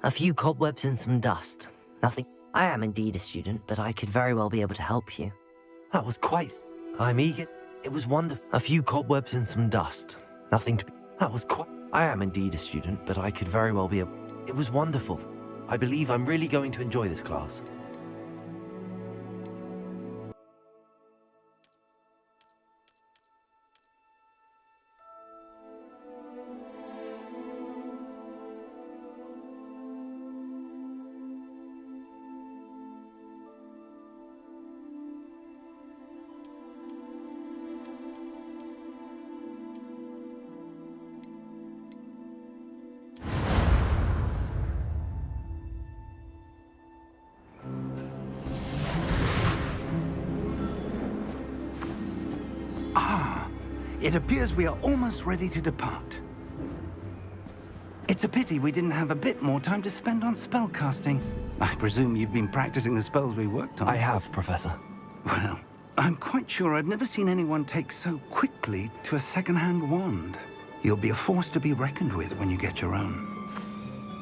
A few cobwebs and some dust. Nothing. I am indeed a student, but I could very well be able to help you. That was quite... I'm eager. It was wonderful. A few cobwebs and some dust. Nothing to be... That was quite... I am indeed a student, but I could very well be able... It was wonderful. I believe I'm really going to enjoy this class. It appears we are almost ready to depart. It's a pity we didn't have a bit more time to spend on spellcasting. I presume you've been practicing the spells we worked on. I have, Professor. Well, I'm quite sure I've never seen anyone take so quickly to a second-hand wand. You'll be a force to be reckoned with when you get your own.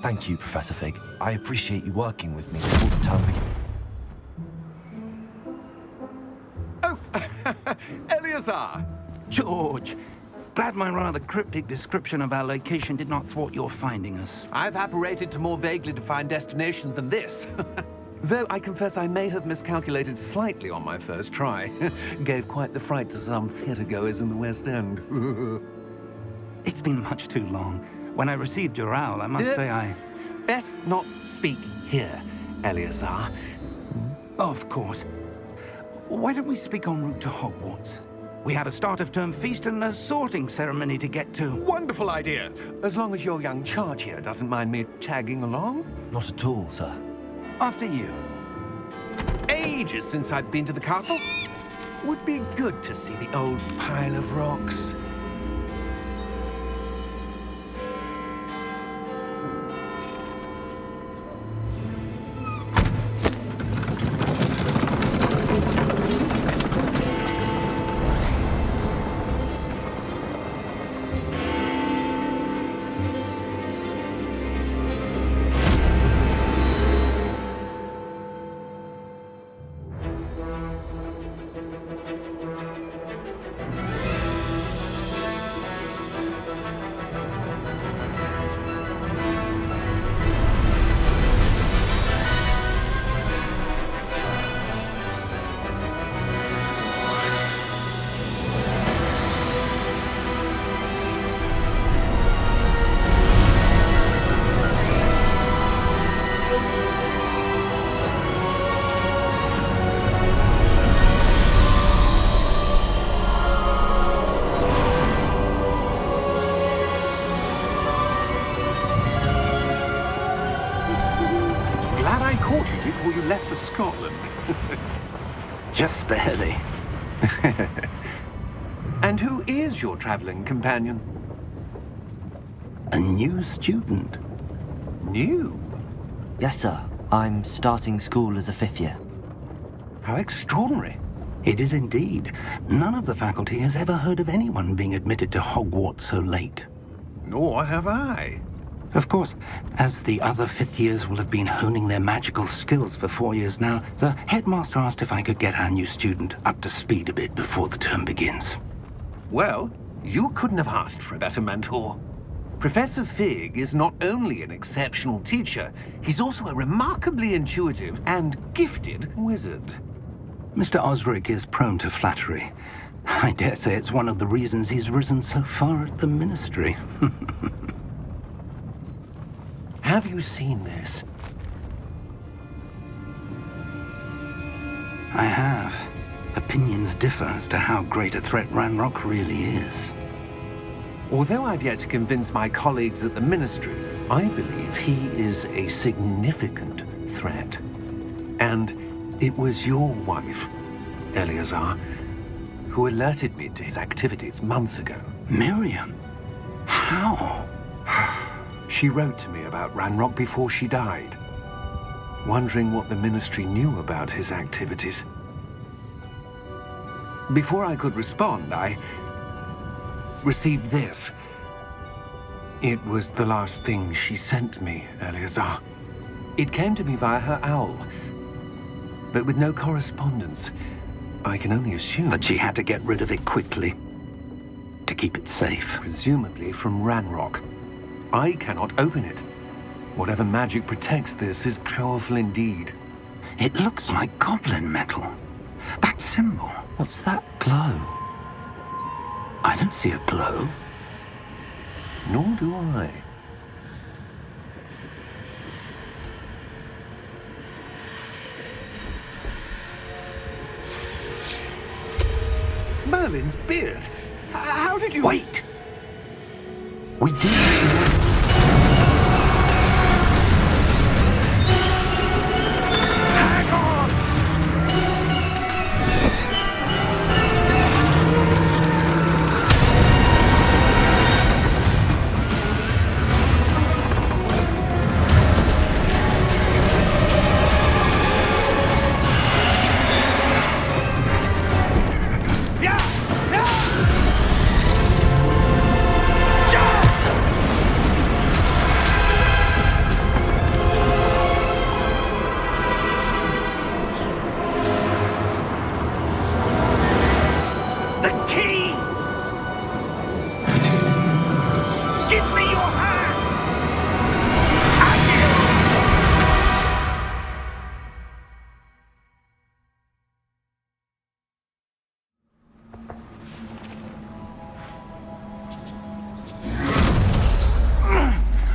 Thank you, Professor Fig. I appreciate you working with me all the time. Oh, Eleazar! George, glad my rather cryptic description of our location did not thwart your finding us. I've apparated to more vaguely defined destinations than this. Though I confess I may have miscalculated slightly on my first try. Gave quite the fright to some theatergoers in the West End. It's been much too long. When I received your owl, I must say I... Best not speak here, Eleazar. Of course. Why don't we speak en route to Hogwarts? We have a start-of-term feast and a sorting ceremony to get to. Wonderful idea! As long as your young charge here doesn't mind me tagging along. Not at all, sir. After you. Ages since I'd been to the castle. Would be good to see the old pile of rocks. Before you left for Scotland. Just barely. And who is your traveling companion? A new student. New? Yes, sir. I'm starting school as a 5th year. How extraordinary. It is indeed. None of the faculty has ever heard of anyone being admitted to Hogwarts so late. Nor have I. Of course, as the other 5th years will have been honing their magical skills for 4 years now, the headmaster asked if I could get our new student up to speed a bit before the term begins. Well, you couldn't have asked for a better mentor. Professor Fig is not only an exceptional teacher, he's also a remarkably intuitive and gifted wizard. Mr. Osric is prone to flattery. I dare say it's one of the reasons he's risen so far at the Ministry. Have you seen this? I have. Opinions differ as to how great a threat Ranrock really is. Although I've yet to convince my colleagues at the Ministry, I believe he is a significant threat. And it was your wife, Eleazar, who alerted me to his activities months ago. Miriam? How? She wrote to me about Ranrock before she died, wondering what the Ministry knew about his activities. Before I could respond, I received this. It was the last thing she sent me, Eleazar. It came to me via her owl, but with no correspondence. I can only assume That she had to get rid of it quickly to keep it safe. presumably from Ranrock. I cannot open it. Whatever magic protects this is powerful indeed. It looks like goblin metal. That symbol. What's that glow? I don't see a glow. Nor do I. Merlin's beard! How did you... Wait! We do. Hang on!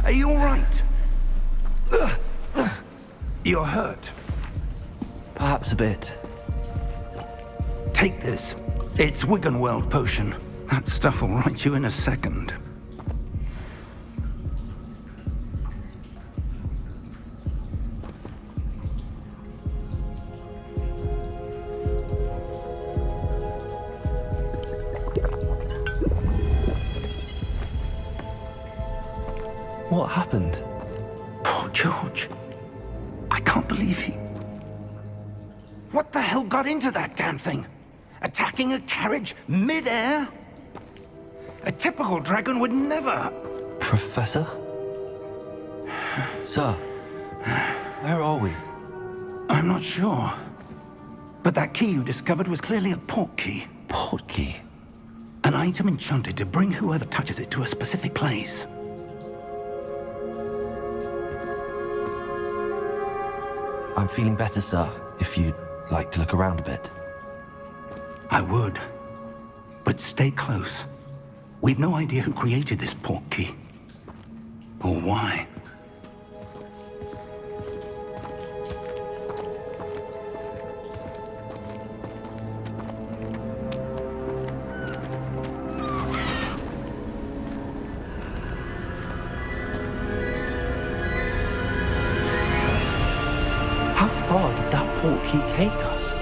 Are you all right? You're hurt. Perhaps a bit. Take this. It's Wiggenweld potion. That stuff will right you in a second. What happened? Poor George. I can't believe he... What the hell got into that damn thing? Attacking a carriage mid-air? A typical dragon would never... Professor? Sir, where are we? I'm not sure. But that key you discovered was clearly a port key. Port key? An item enchanted to bring whoever touches it to a specific place. I'm feeling better, sir, if you'd like to look around a bit. I would. But stay close. We've no idea who created this port key. Or why. How far did that port key take us?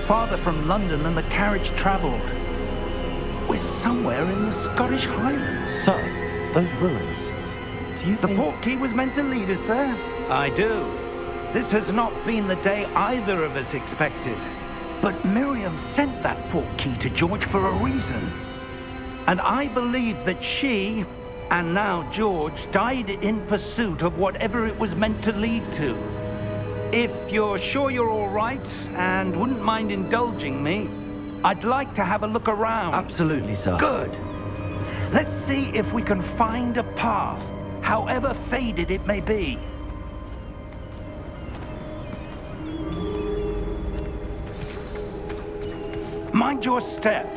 Farther from London than the carriage traveled. We're somewhere in the Scottish Highlands. Sir, those ruins. Do you The think... port key was meant to lead us there? I do. This has not been the day either of us expected. But Miriam sent that port key to George for a reason. And I believe that she, and now George, died in pursuit of whatever it was meant to lead to. If you're sure you're all right and wouldn't mind indulging me, I'd like to have a look around. Absolutely, sir. Good. Let's see if we can find a path, however faded it may be. Mind your step.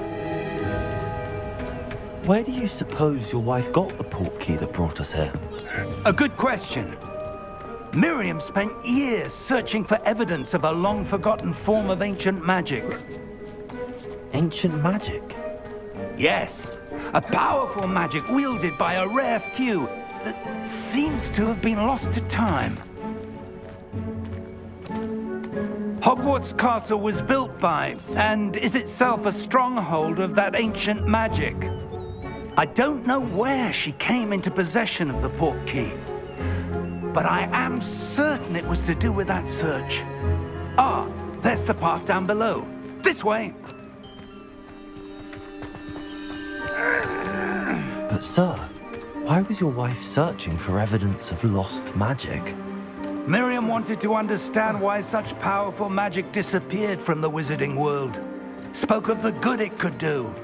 Where do you suppose your wife got the port key that brought us here? A good question. Miriam spent years searching for evidence of a long-forgotten form of ancient magic. Ancient magic? Yes, a powerful magic wielded by a rare few that seems to have been lost to time. Hogwarts Castle was built by, and is itself a stronghold of that ancient magic. I don't know where she came into possession of the port key, but I am certain it was to do with that search. Ah, there's the path down below. This way. But sir, Why was your wife searching for evidence of lost magic? Miriam wanted to understand why such powerful magic disappeared from the wizarding world. Spoke of the good it could do.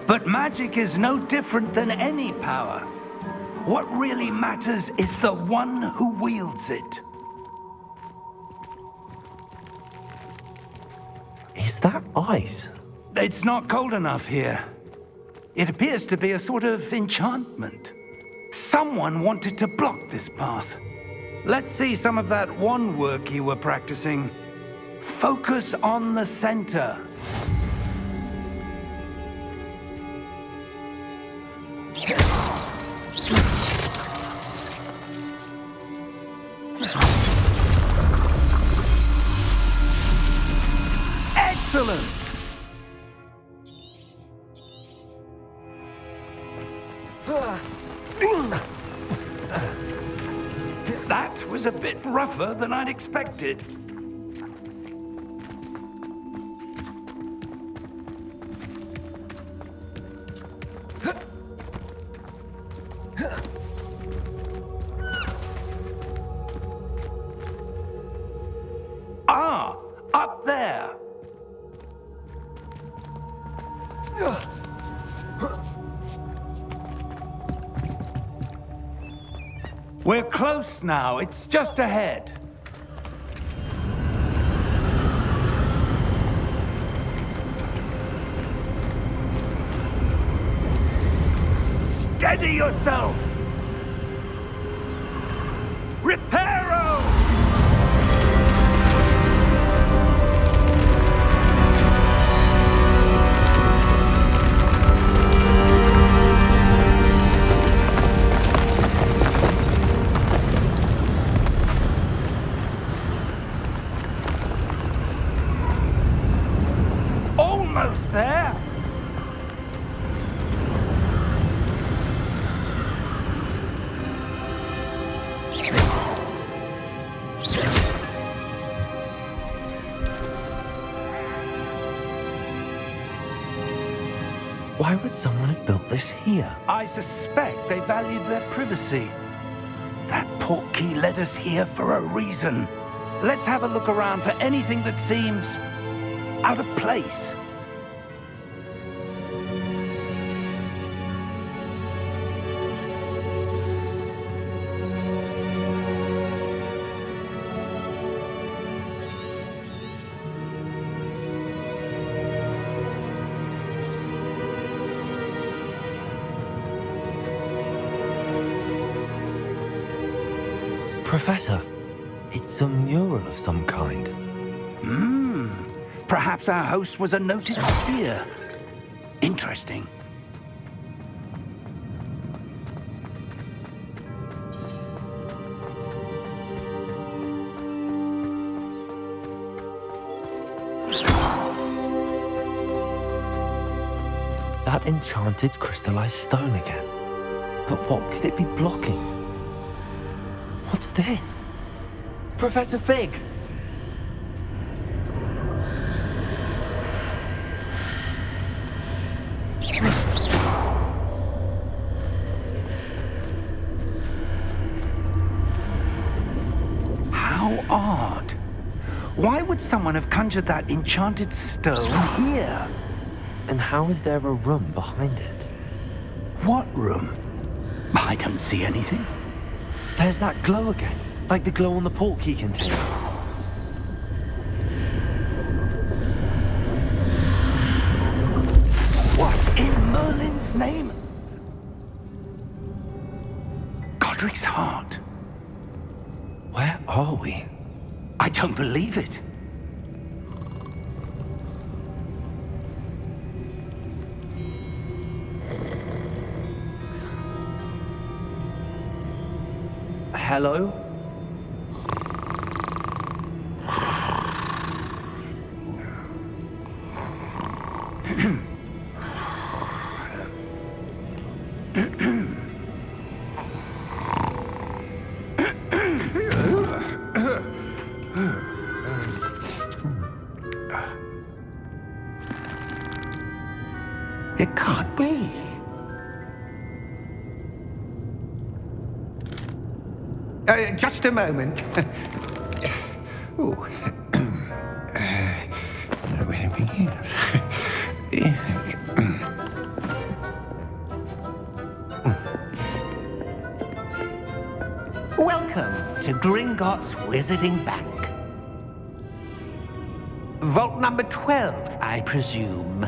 But magic is no different than any power. What really matters is the one who wields it. Is that ice? It's not cold enough here. It appears to be a sort of enchantment. Someone wanted to block this path. Let's see some of that wand work you were practicing. Focus on the center. Excellent! That was a bit rougher than I'd expected. Ah, up there. We're close now. It's just ahead. Steady yourself! Reparo! Almost there! Why would someone have built this here? I suspect they valued their privacy. That portkey led us here for a reason. Let's have a look around for anything that seems out of place. Professor, it's a mural of some kind. Perhaps our host was a noted seer. Interesting. That enchanted crystallized stone again. But what could it be blocking? What's this? Professor Fig! How odd. Why would someone have conjured that enchanted stone here? And how is there a room behind it? What room? I don't see anything. There's that glow again, like the glow on the portkey container. What in Merlin's name? Godric's heart. Where are we? I don't believe it. Hello? It can't be. Just a moment. Ooh. Where do we begin? Welcome to Gringotts Wizarding Bank. Vault number 12, I presume.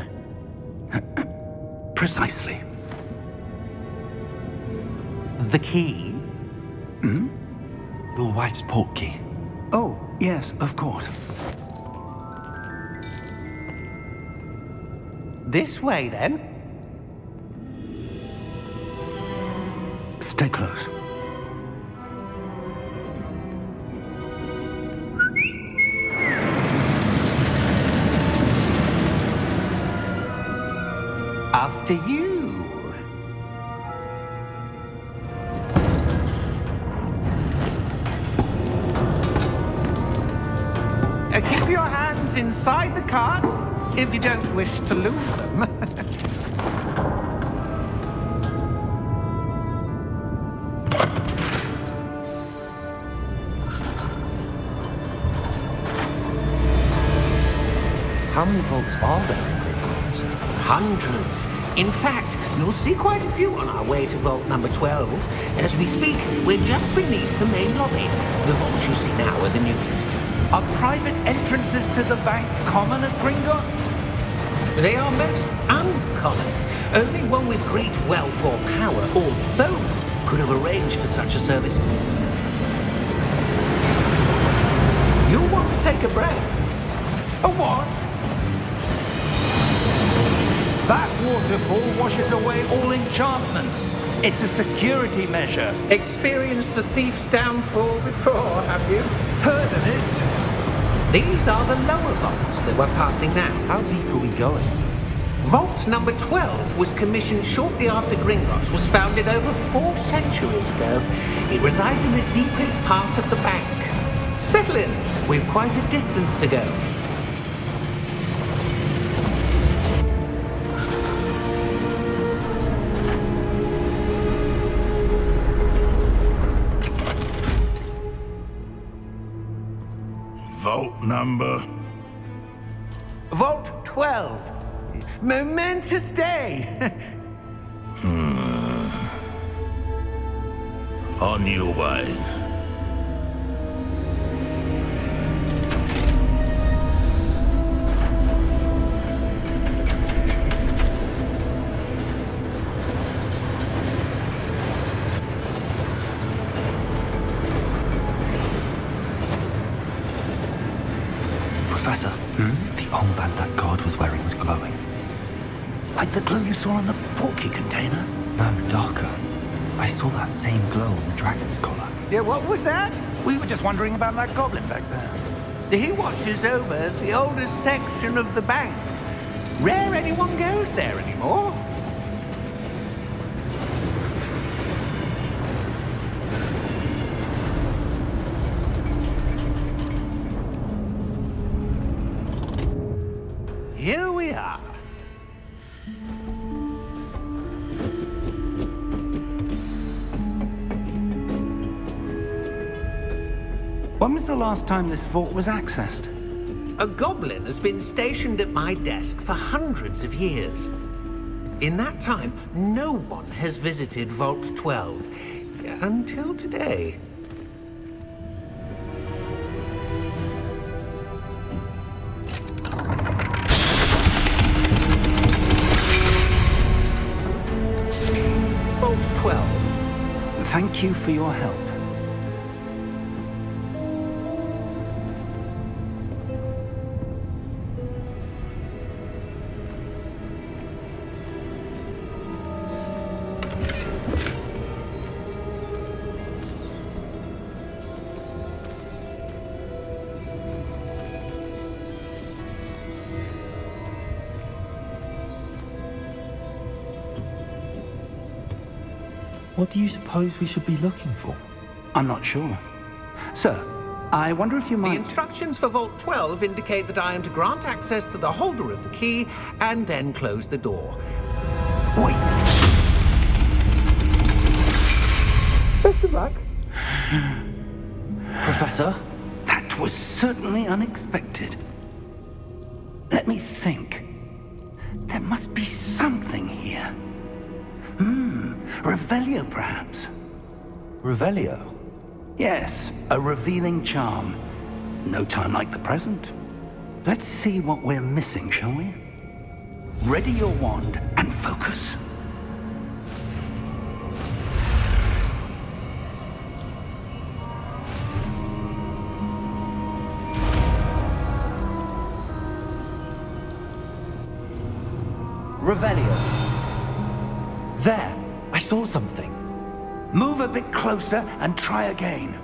Precisely. The key? Your wife's portkey. Oh, yes, of course. This way, then. Stay close. After you. Keep your hands inside the cards if you don't wish to lose them. How many vaults are there in Gringotts? Hundreds. In fact, you'll see quite a few on our way to vault number 12. As we speak, we're just beneath the main lobby. The vaults you see now are the newest. Are private entrances to the bank common at Gringotts? They are most uncommon. Only one with great wealth or power, or both, could have arranged for such a service. You'll want to take a breath. A what? That waterfall washes away all enchantments. It's a security measure. Experienced the thief's downfall before, have you? Heard of it? These are the lower vaults that we're passing now. How deep are we going? Vault number 12 was commissioned shortly after Gringotts was founded over 4 centuries ago. It resides in the deepest part of the bank. Settle in. We've quite a distance to go. Vault number? Vault 12. Momentous day. On your way. Professor, the armband that guard was wearing was glowing. Like the glow you saw on the portkey container? No, darker. I saw that same glow on the dragon's collar. Yeah, what was that? We were just wondering about that goblin back there. He watches over the oldest section of the bank. Rare anyone goes there anymore. Here we are. When was the last time this vault was accessed? A goblin has been stationed at my desk for hundreds of years. In that time, no one has visited Vault 12 until today. Vault 12. Thank you for your help. What do you suppose we should be looking for? I'm not sure. Sir, I wonder if you The might... instructions for Vault 12 indicate that I am to grant access to the holder of the key and then close the door. Wait. Best of luck. Professor? That was certainly unexpected. Let me think. There must be something here. Revelio, perhaps? Revelio? Yes, a revealing charm. No time like the present. Let's see what we're missing, shall we? Ready your wand and focus. Revelio. There! I saw something. Move a bit closer and try again.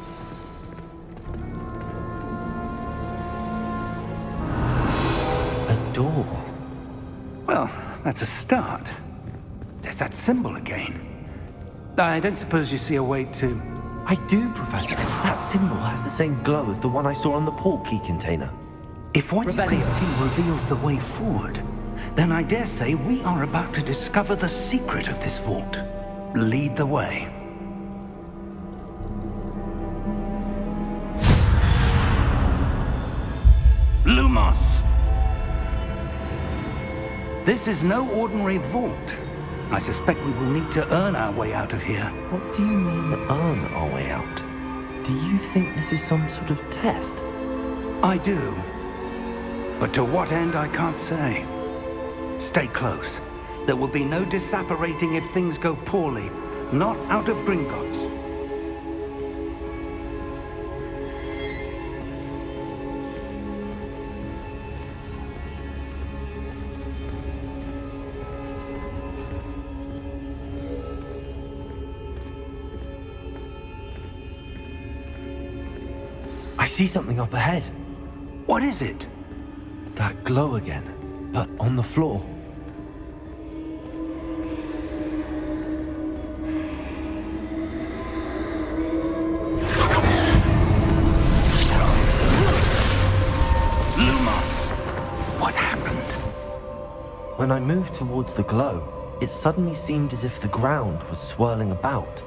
A door. Well, that's a start. There's that symbol again. I don't suppose you see a way to... I do, Professor. That symbol has the same glow as the one I saw on the port key container. If what you Revelio. can see reveals the way forward, then I dare say we are about to discover the secret of this vault. Lead the way. Lumos! This is no ordinary vault. I suspect we will need to earn our way out of here. What do you mean, earn our way out? Do you think this is some sort of test? I do. But to what end, I can't say. Stay close. There will be no disapparating if things go poorly. Not out of Gringotts. I see something up ahead. What is it? That glow again, but on the floor. Lumos! What happened? When I moved towards the glow, it suddenly seemed as if the ground was swirling about.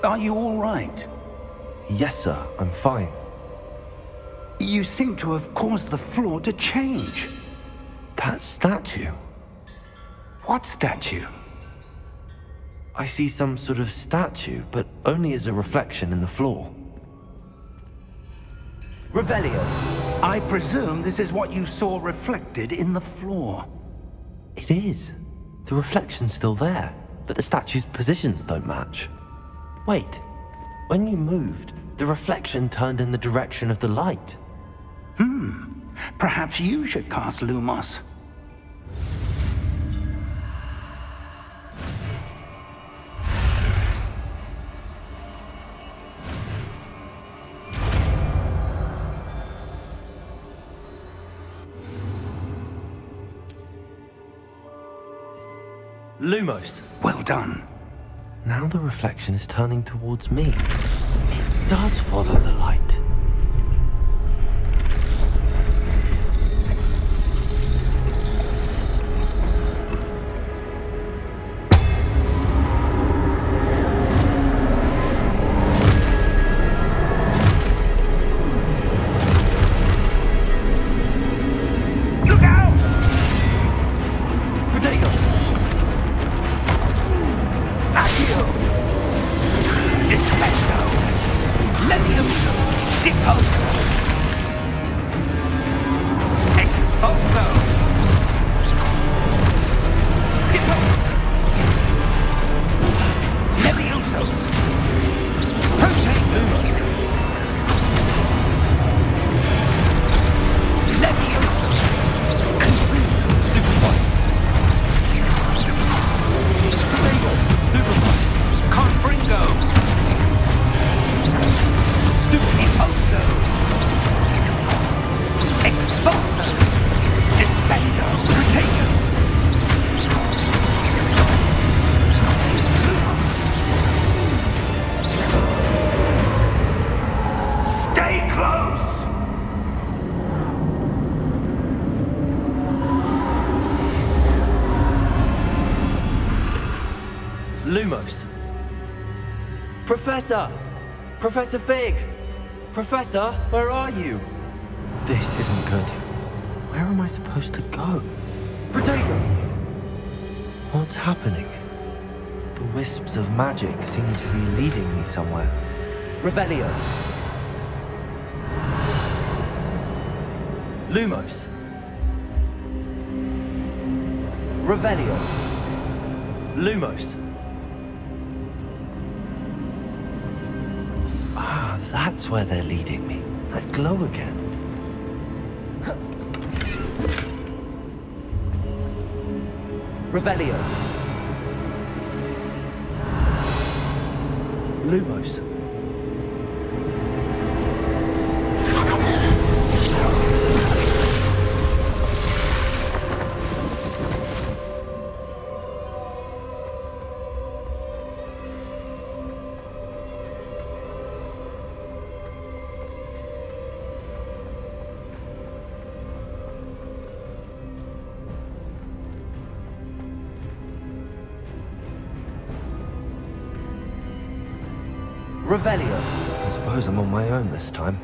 Are you all right? Yes, sir, I'm fine. You seem to have caused the floor to change. That statue. What statue? I see some sort of statue, but only as a reflection in the floor. Revelio. I presume this is what you saw reflected in the floor. It is. The reflection's still there, but the statue's positions don't match. Wait. When you moved, the reflection turned in the direction of the light. Perhaps you should cast Lumos. Lumos. Well done. Now the reflection is turning towards me. It does follow the light. Look out! Protego! Accio! Defendo! Levioso! Deposo! Expulso! Deposo! Levioso! Protego! Levioso! Stupefy! Protego! Stupefy! Confringo! Deposo! Expulso! Descendo! Protego! Stay close! Lumos. Professor! Professor Fig! Professor, where are you? This isn't good. Where am I supposed to go? Pertama! What's happening? The wisps of magic seem to be leading me somewhere. Revelio! Lumos! Revelio! Lumos! Ah, that's where they're leading me. That glow again. Revelio. Lumos. Revelio. I suppose I'm on my own this time.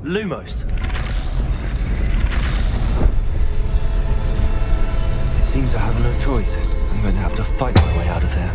Lumos. It seems I have no choice. I'm going to have to fight my way out of here.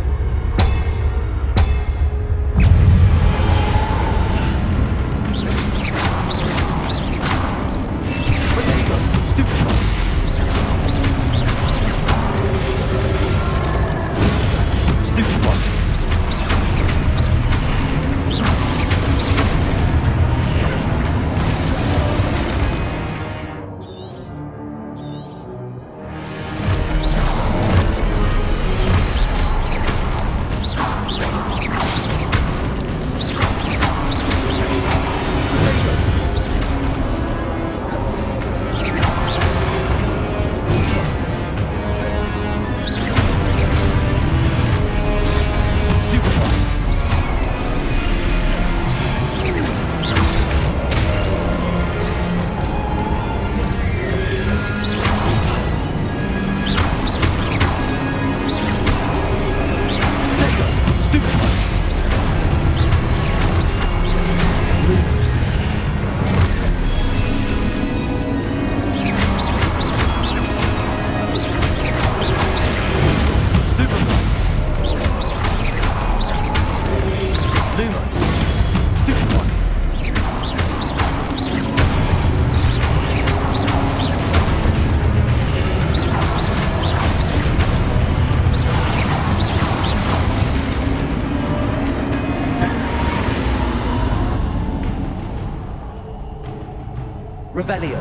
Revelio.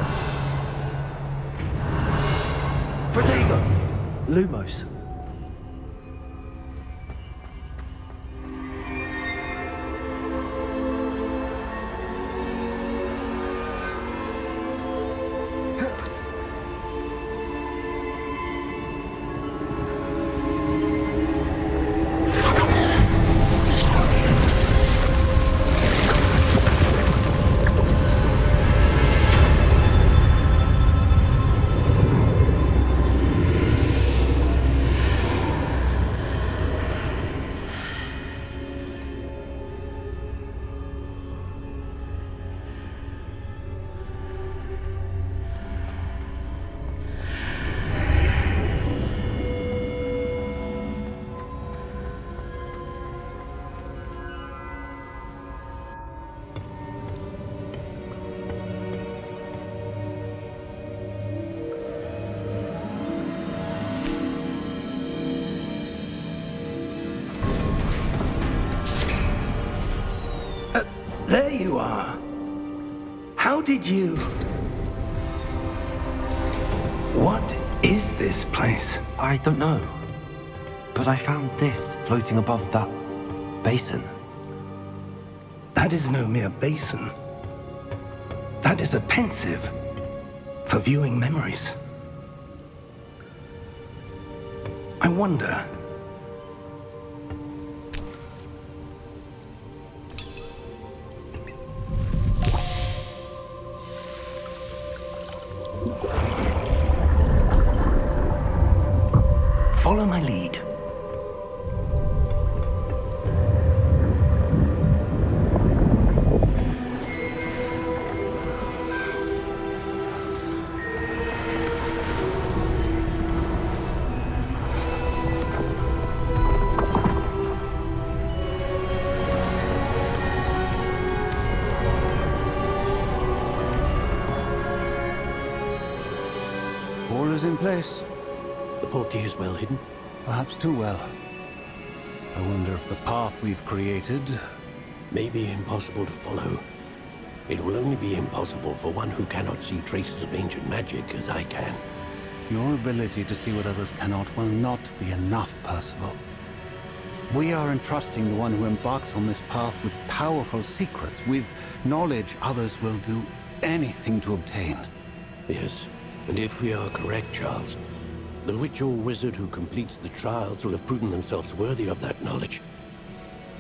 Protego. Lumos. There you are. How did you... What is this place? I don't know. But I found this floating above that basin. That is no mere basin. That is a pensive for viewing memories. I wonder... Follow my lead. is in place. The portkey is well hidden. Perhaps too well. I wonder if the path we've created... May be impossible to follow. It will only be impossible for one who cannot see traces of ancient magic as I can. Your ability to see what others cannot will not be enough, Percival. We are entrusting the one who embarks on this path with powerful secrets, with knowledge others will do anything to obtain. Yes, and if we are correct, Charles, the witch or wizard who completes the trials will have proven themselves worthy of that knowledge,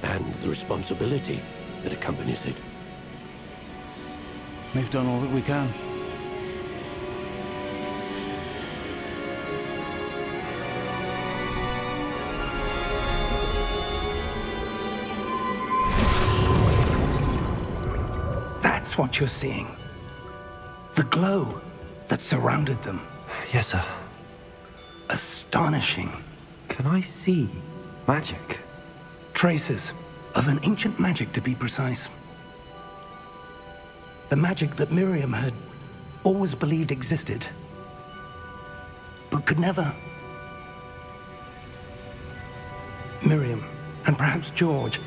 and the responsibility that accompanies it. We've done all that we can. That's what you're seeing. The glow that surrounded them. Yes, sir. Astonishing. Can I see magic? Traces of an ancient magic, to be precise. The magic that Miriam had always believed existed, but could never. Miriam, and perhaps George,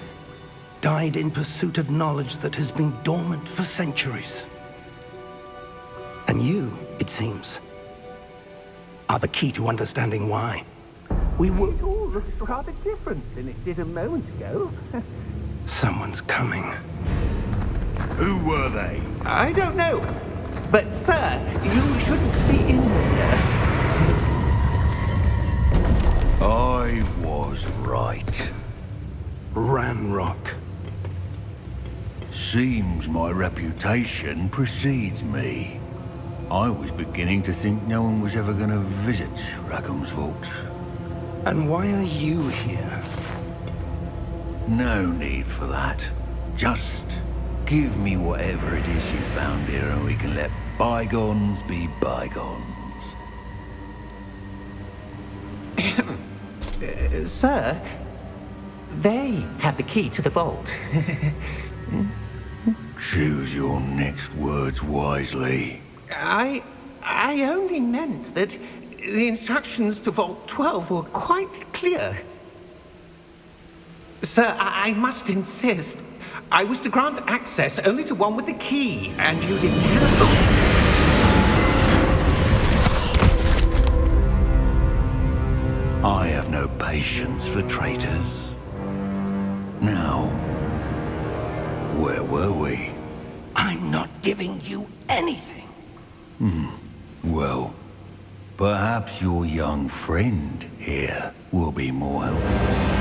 died in pursuit of knowledge that has been dormant for centuries. And you, it seems, are the key to understanding why. We were... It all looks rather different than it did a moment ago. Someone's coming. Who were they? I don't know. But, sir, you shouldn't be in here. I was right. Ranrock. Seems my reputation precedes me. I was beginning to think no one was ever going to visit Rackham's vault. And why are you here? No need for that. Just give me whatever it is you found here and we can let bygones be bygones. Sir, they have the key to the vault. Choose your next words wisely. I only meant that the instructions to Vault 12 were quite clear. Sir, I must insist. I was to grant access only to one with the key, and you didn't have... I have no patience for traitors. Now, where were we? I'm not giving you anything. Well, perhaps your young friend here will be more helpful.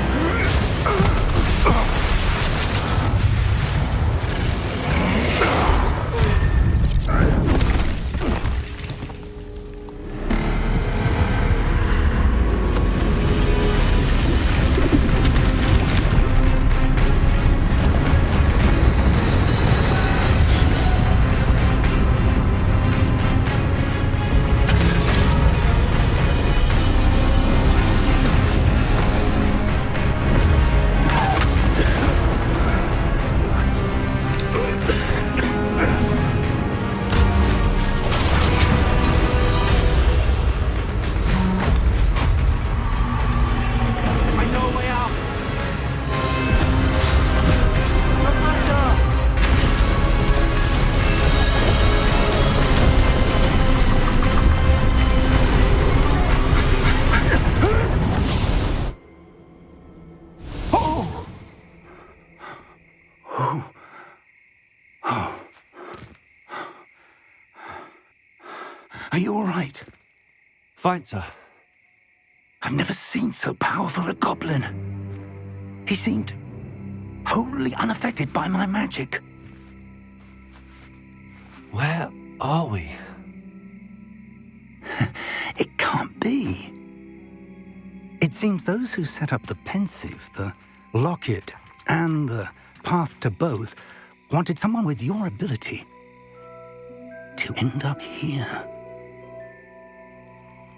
Are you all right? Fine, sir. I've never seen so powerful a goblin. He seemed wholly unaffected by my magic. Where are we? It can't be. It seems those who set up the pensive, the locket, and the path to both wanted someone with your ability to end up here.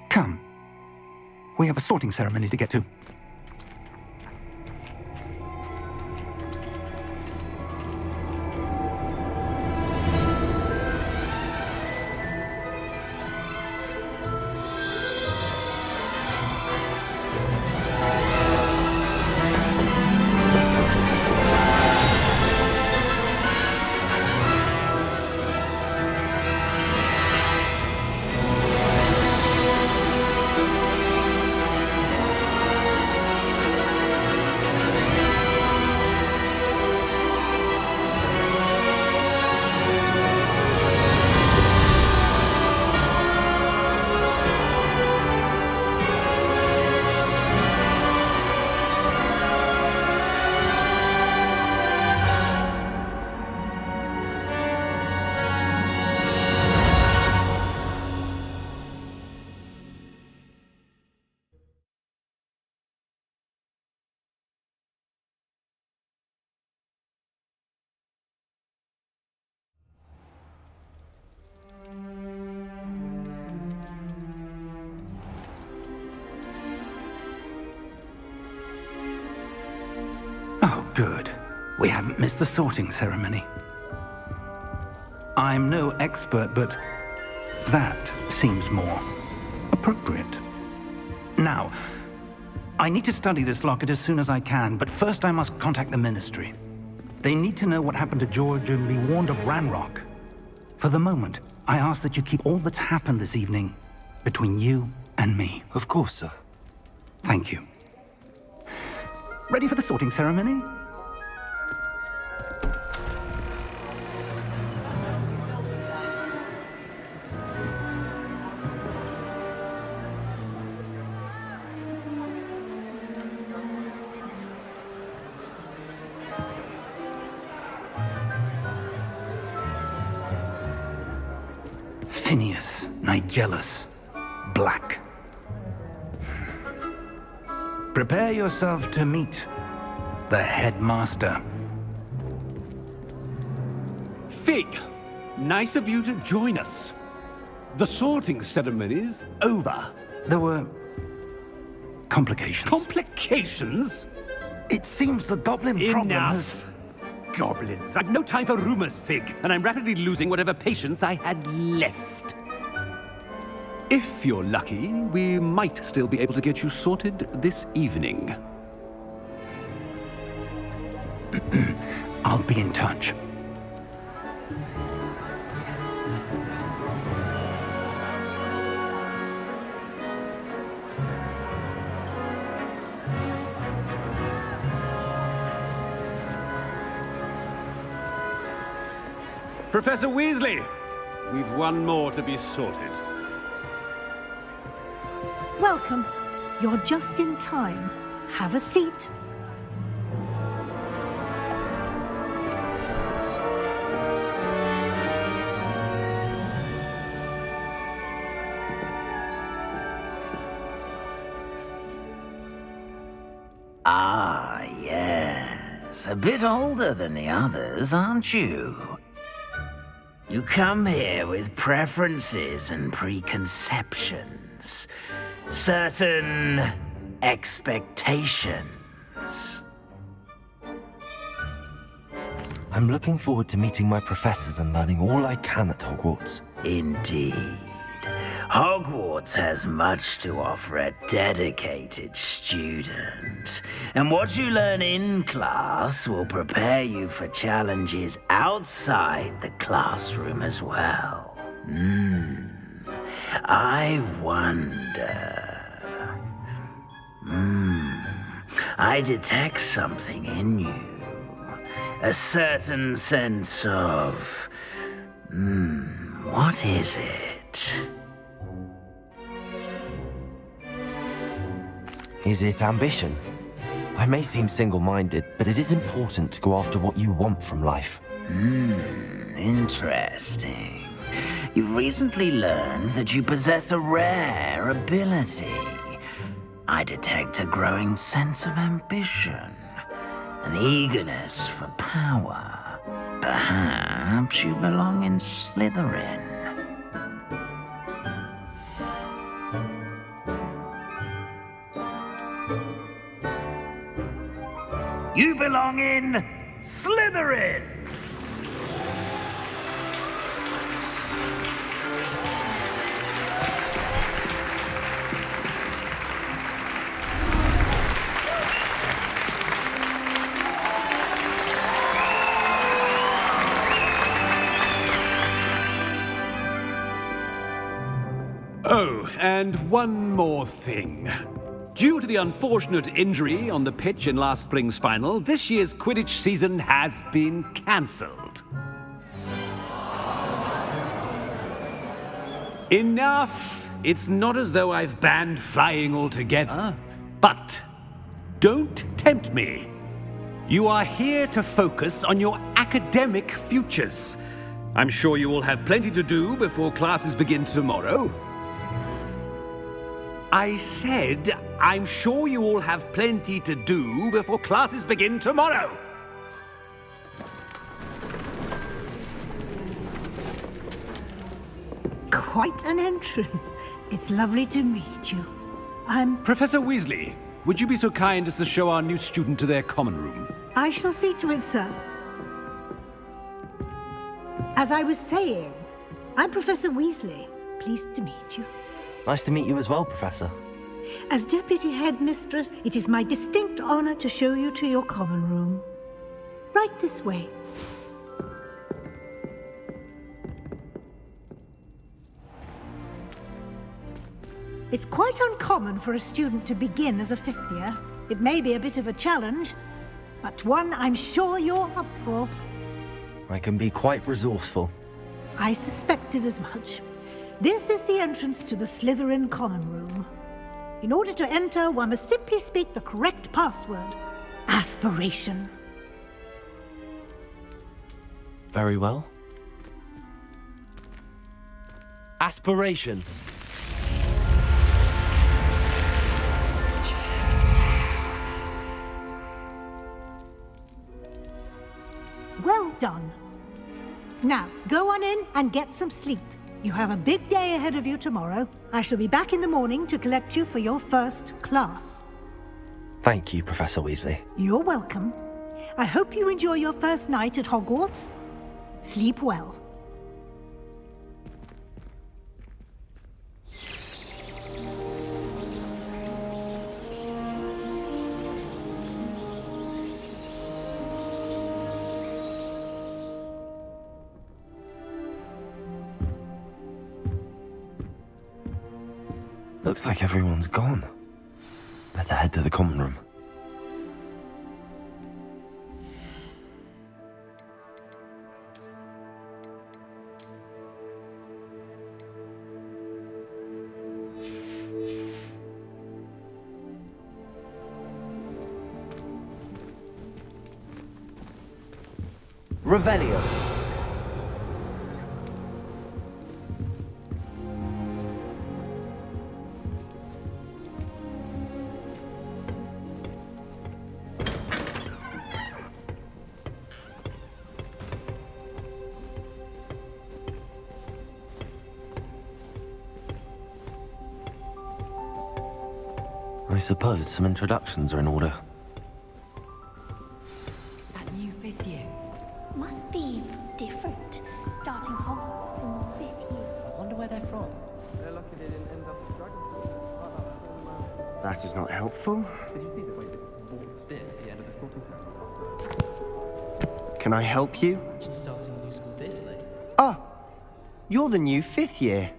Come. We have a sorting ceremony to get to. Good. We haven't missed the sorting ceremony. I'm no expert, but that seems more appropriate. Now, I need to study this locket as soon as I can, but first I must contact the Ministry. They need to know what happened to George and be warned of Ranrock. For the moment, I ask that you keep all that's happened this evening between you and me. Of course, sir. Thank you. Ready for the sorting ceremony? Phineas, Nigellus, Black. Prepare yourself to meet the headmaster. Fig, nice of you to join us. The sorting ceremony's over. There were complications. Complications? It seems the goblin problem has... Enough. Goblins. I've no time for rumors, Fig, and I'm rapidly losing whatever patience I had left. If you're lucky, we might still be able to get you sorted this evening. I'll be in touch. Professor Weasley, we've one more to be sorted. Welcome. You're just in time. Have a seat. Ah, yes. A bit older than the others, aren't you? You come here with preferences and preconceptions. Certain expectations. I'm looking forward to meeting my professors and learning all I can at Hogwarts. Indeed. Hogwarts has much to offer a dedicated student. And what you learn in class will prepare you for challenges outside the classroom as well. I wonder... I detect something in you. A certain sense of... what is it? Is it ambition? I may seem single-minded, but it is important to go after what you want from life. Interesting. You've recently learned that you possess a rare ability. I detect a growing sense of ambition, an eagerness for power. Perhaps you belong in Slytherin. You belong in Slytherin! Oh, and one more thing. Due to the unfortunate injury on the pitch in last spring's final, this year's Quidditch season has been cancelled. Enough! It's not as though I've banned flying altogether, but don't tempt me. You are here to focus on your academic futures. I'm sure you will have plenty to do before classes begin tomorrow. I said, I'm sure you all have plenty to do before classes begin tomorrow. Quite an entrance. It's lovely to meet you. I'm... Professor Weasley, would you be so kind as to show our new student to their common room? I shall see to it, sir. As I was saying, I'm Professor Weasley. Pleased to meet you. Nice to meet you as well, Professor. As Deputy Headmistress, it is my distinct honor to show you to your common room. Right this way. It's quite uncommon for a student to begin as a fifth year. It may be a bit of a challenge, but one I'm sure you're up for. I can be quite resourceful. I suspected as much. This is the entrance to the Slytherin common room. In order to enter, one must simply speak the correct password. Aspiration. Very well. Aspiration. Well done. Now, go on in and get some sleep. You have a big day ahead of you tomorrow. I shall be back in the morning to collect you for your first class. Thank you, Professor Weasley. You're welcome. I hope you enjoy your first night at Hogwarts. Sleep well. Looks like everyone's gone. Better head to the common room. Revelio. I suppose some introductions are in order. That new fifth year. Must be different, starting Hogwarts from fifth year. I wonder where they're from. They're lucky they didn't end up as dragon. That is not helpful. Did you see the way they waltzed in at the end of the school concert? Can I help you? Imagine starting a new school this late. Ah, you're the new fifth year.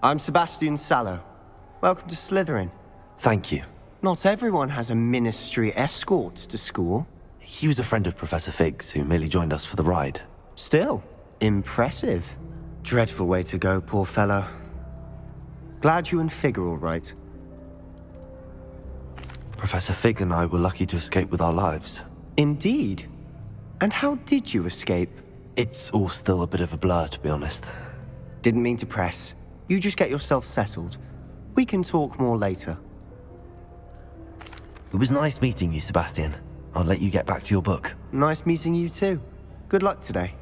I'm Sebastian Sallow. Welcome to Slytherin. Thank you. Not everyone has a ministry escort to school. He was a friend of Professor Fig's, who merely joined us for the ride. Still, impressive. Dreadful way to go, poor fellow. Glad you and Fig are all right. Professor Fig and I were lucky to escape with our lives. Indeed. And how did you escape? It's all still a bit of a blur, to be honest. Didn't mean to press. You just get yourself settled. We can talk more later. It was nice meeting you, Sebastian. I'll let you get back to your book. Nice meeting you too. Good luck today.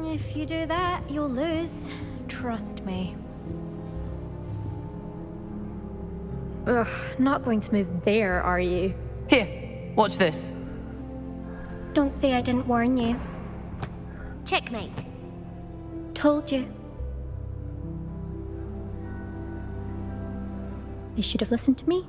If you do that, you'll lose. Trust me. Ugh, not going to move there, are you? Here, watch this. Don't say I didn't warn you. Checkmate. Told you. They should have listened to me.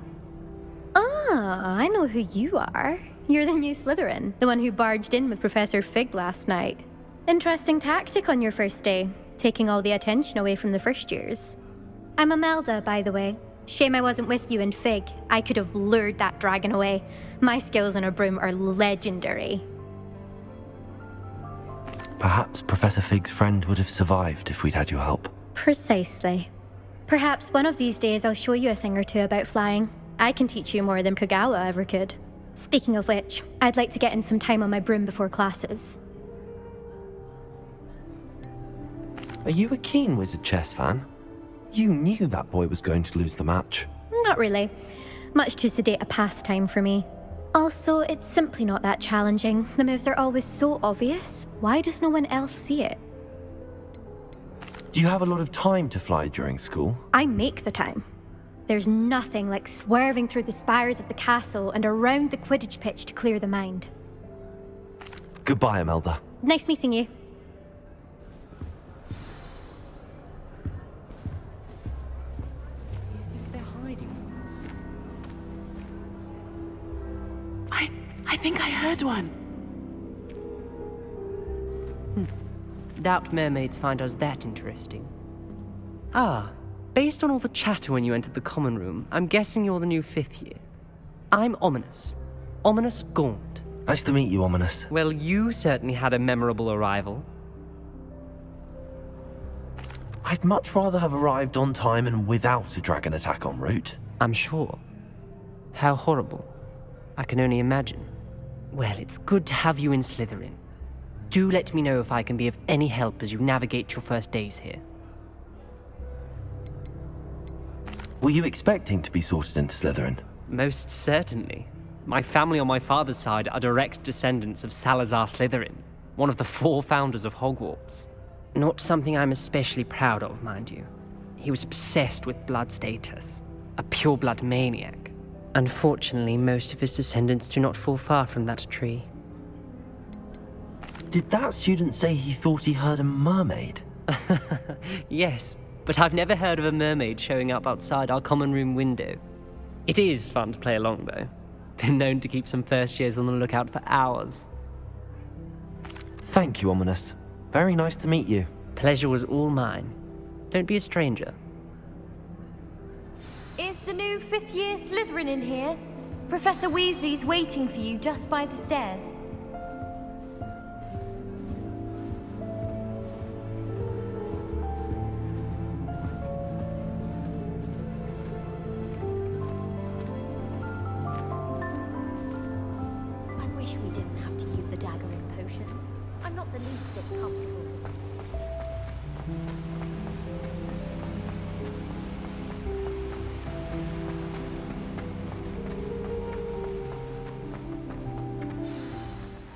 Ah, I know who you are. You're the new Slytherin, the one who barged in with Professor Fig last night. Interesting tactic on your first day, taking all the attention away from the first years. I'm Imelda, by the way. Shame I wasn't with you in Fig. I could have lured that dragon away. My skills on a broom are legendary. Perhaps Professor Fig's friend would have survived if we'd had your help. Precisely. Perhaps one of these days I'll show you a thing or two about flying. I can teach you more than Kagawa ever could. Speaking of which, I'd like to get in some time on my broom before classes. Are you a keen Wizard chess fan? You knew that boy was going to lose the match. Not really. Much too sedate a pastime for me. Also, it's simply not that challenging. The moves are always so obvious. Why does no one else see it? Do you have a lot of time to fly during school? I make the time. There's nothing like swerving through the spires of the castle and around the Quidditch pitch to clear the mind. Goodbye, Imelda. Nice meeting you. They're hiding from us. I think I heard one. Doubt mermaids find us that interesting. Ah, based on all the chatter when you entered the common room, I'm guessing you're the new 5th year. I'm Ominous. Ominous Gaunt. Nice to meet you, Ominous. Well, you certainly had a memorable arrival. I'd much rather have arrived on time and without a dragon attack en route. I'm sure. How horrible. I can only imagine. Well, it's good to have you in Slytherin. Do let me know if I can be of any help as you navigate your first days here. Were you expecting to be sorted into Slytherin? Most certainly. My family on my father's side are direct descendants of Salazar Slytherin, one of the 4 founders of Hogwarts. Not something I'm especially proud of, mind you. He was obsessed with blood status, a pure-blood maniac. Unfortunately, most of his descendants do not fall far from that tree. Did that student say he thought he heard a mermaid? Yes, but I've never heard of a mermaid showing up outside our common room window. It is fun to play along, though. Been known to keep some first years on the lookout for hours. Thank you, Ominous. Very nice to meet you. Pleasure was all mine. Don't be a stranger. Is the new 5th year Slytherin in here? Professor Weasley's waiting for you just by the stairs. I wish we didn't have to use a dagger in potions. I'm not the least bit comfortable with them.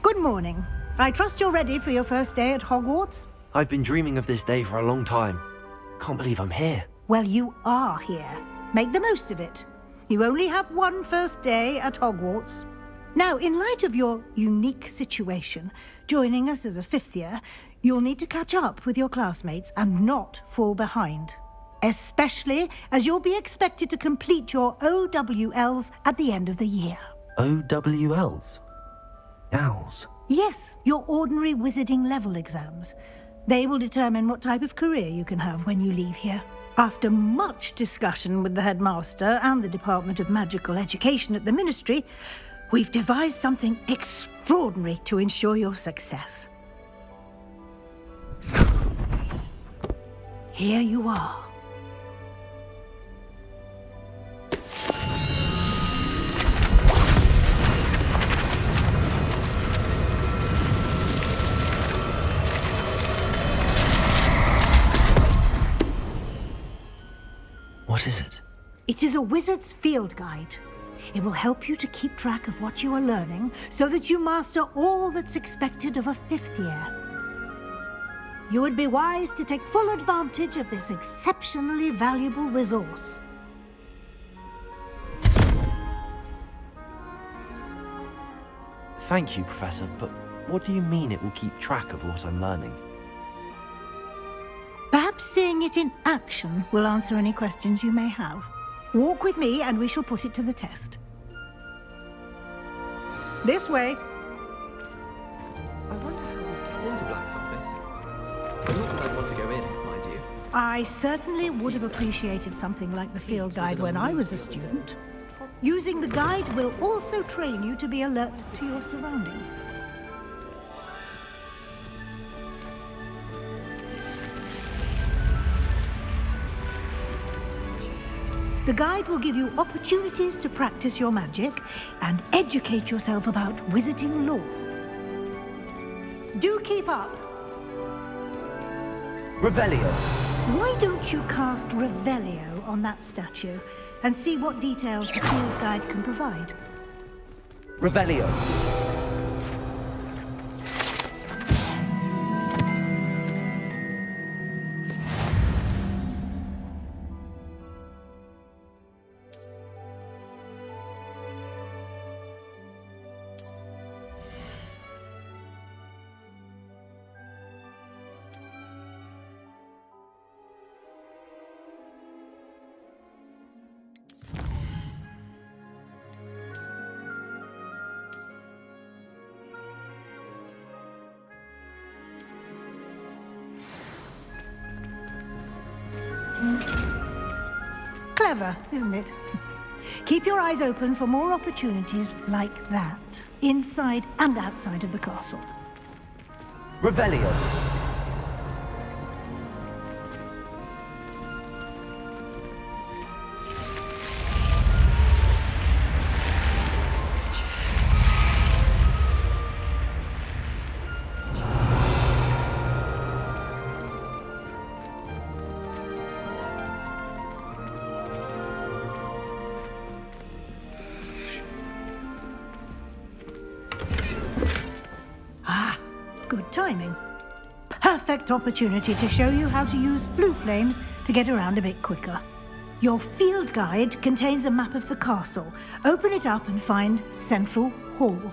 Good morning. I trust you're ready for your first day at Hogwarts? I've been dreaming of this day for a long time. Can't believe I'm here. Well, you are here. Make the most of it. You only have one first day at Hogwarts. Now, in light of your unique situation, joining us as a 5th year, you'll need to catch up with your classmates and not fall behind. Especially as you'll be expected to complete your OWLs at the end of the year. OWLs? Owls? Yes, your ordinary wizarding level exams. They will determine what type of career you can have when you leave here. After much discussion with the headmaster and the Department of Magical Education at the Ministry, we've devised something extraordinary to ensure your success. Here you are. What is it? It is a wizard's field guide. It will help you to keep track of what you are learning so that you master all that's expected of a 5th year. You would be wise to take full advantage of this exceptionally valuable resource. Thank you, Professor, but what do you mean it will keep track of what I'm learning? Perhaps seeing it in action will answer any questions you may have. Walk with me and we shall put it to the test. This way. I wonder how we get into Black's office. Not that I'd want to go in, mind you. I certainly would have appreciated something like the field guide when I was a student. Using the guide will also train you to be alert to your surroundings. The guide will give you opportunities to practice your magic and educate yourself about wizarding lore. Do keep up. Revelio. Why don't you cast Revelio on that statue and see what details the field guide can provide? Revelio. Clever, isn't it? Keep your eyes open for more opportunities like that, inside and outside of the castle. Revelio. Good timing. Perfect opportunity to show you how to use flue flames to get around a bit quicker. Your field guide contains a map of the castle. Open it up and find Central Hall.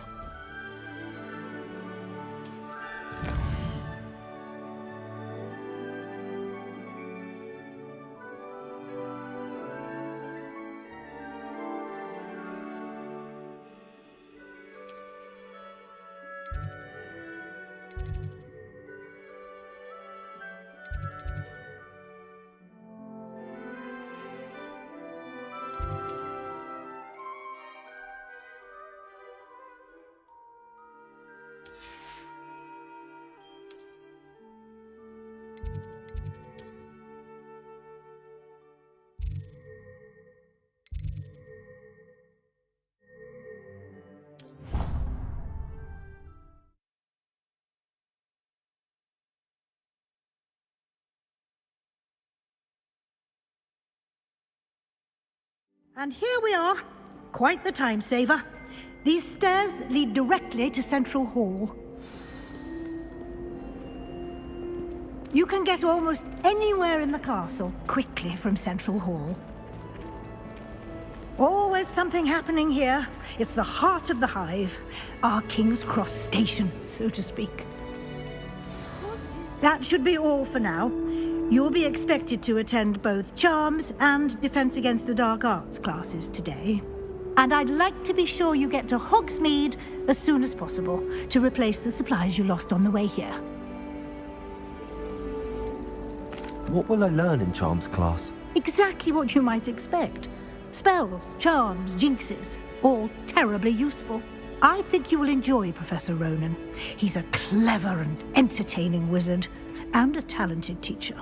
And here we are. Quite the time saver. These stairs lead directly to Central Hall. You can get almost anywhere in the castle quickly from Central Hall. Always something happening here. It's the heart of the hive. Our King's Cross station, so to speak. That should be all for now. You'll be expected to attend both Charms and Defense Against the Dark Arts classes today. And I'd like to be sure you get to Hogsmeade as soon as possible to replace the supplies you lost on the way here. What will I learn in Charms class? Exactly what you might expect. Spells, charms, jinxes, all terribly useful. I think you will enjoy Professor Ronan. He's a clever and entertaining wizard, and a talented teacher.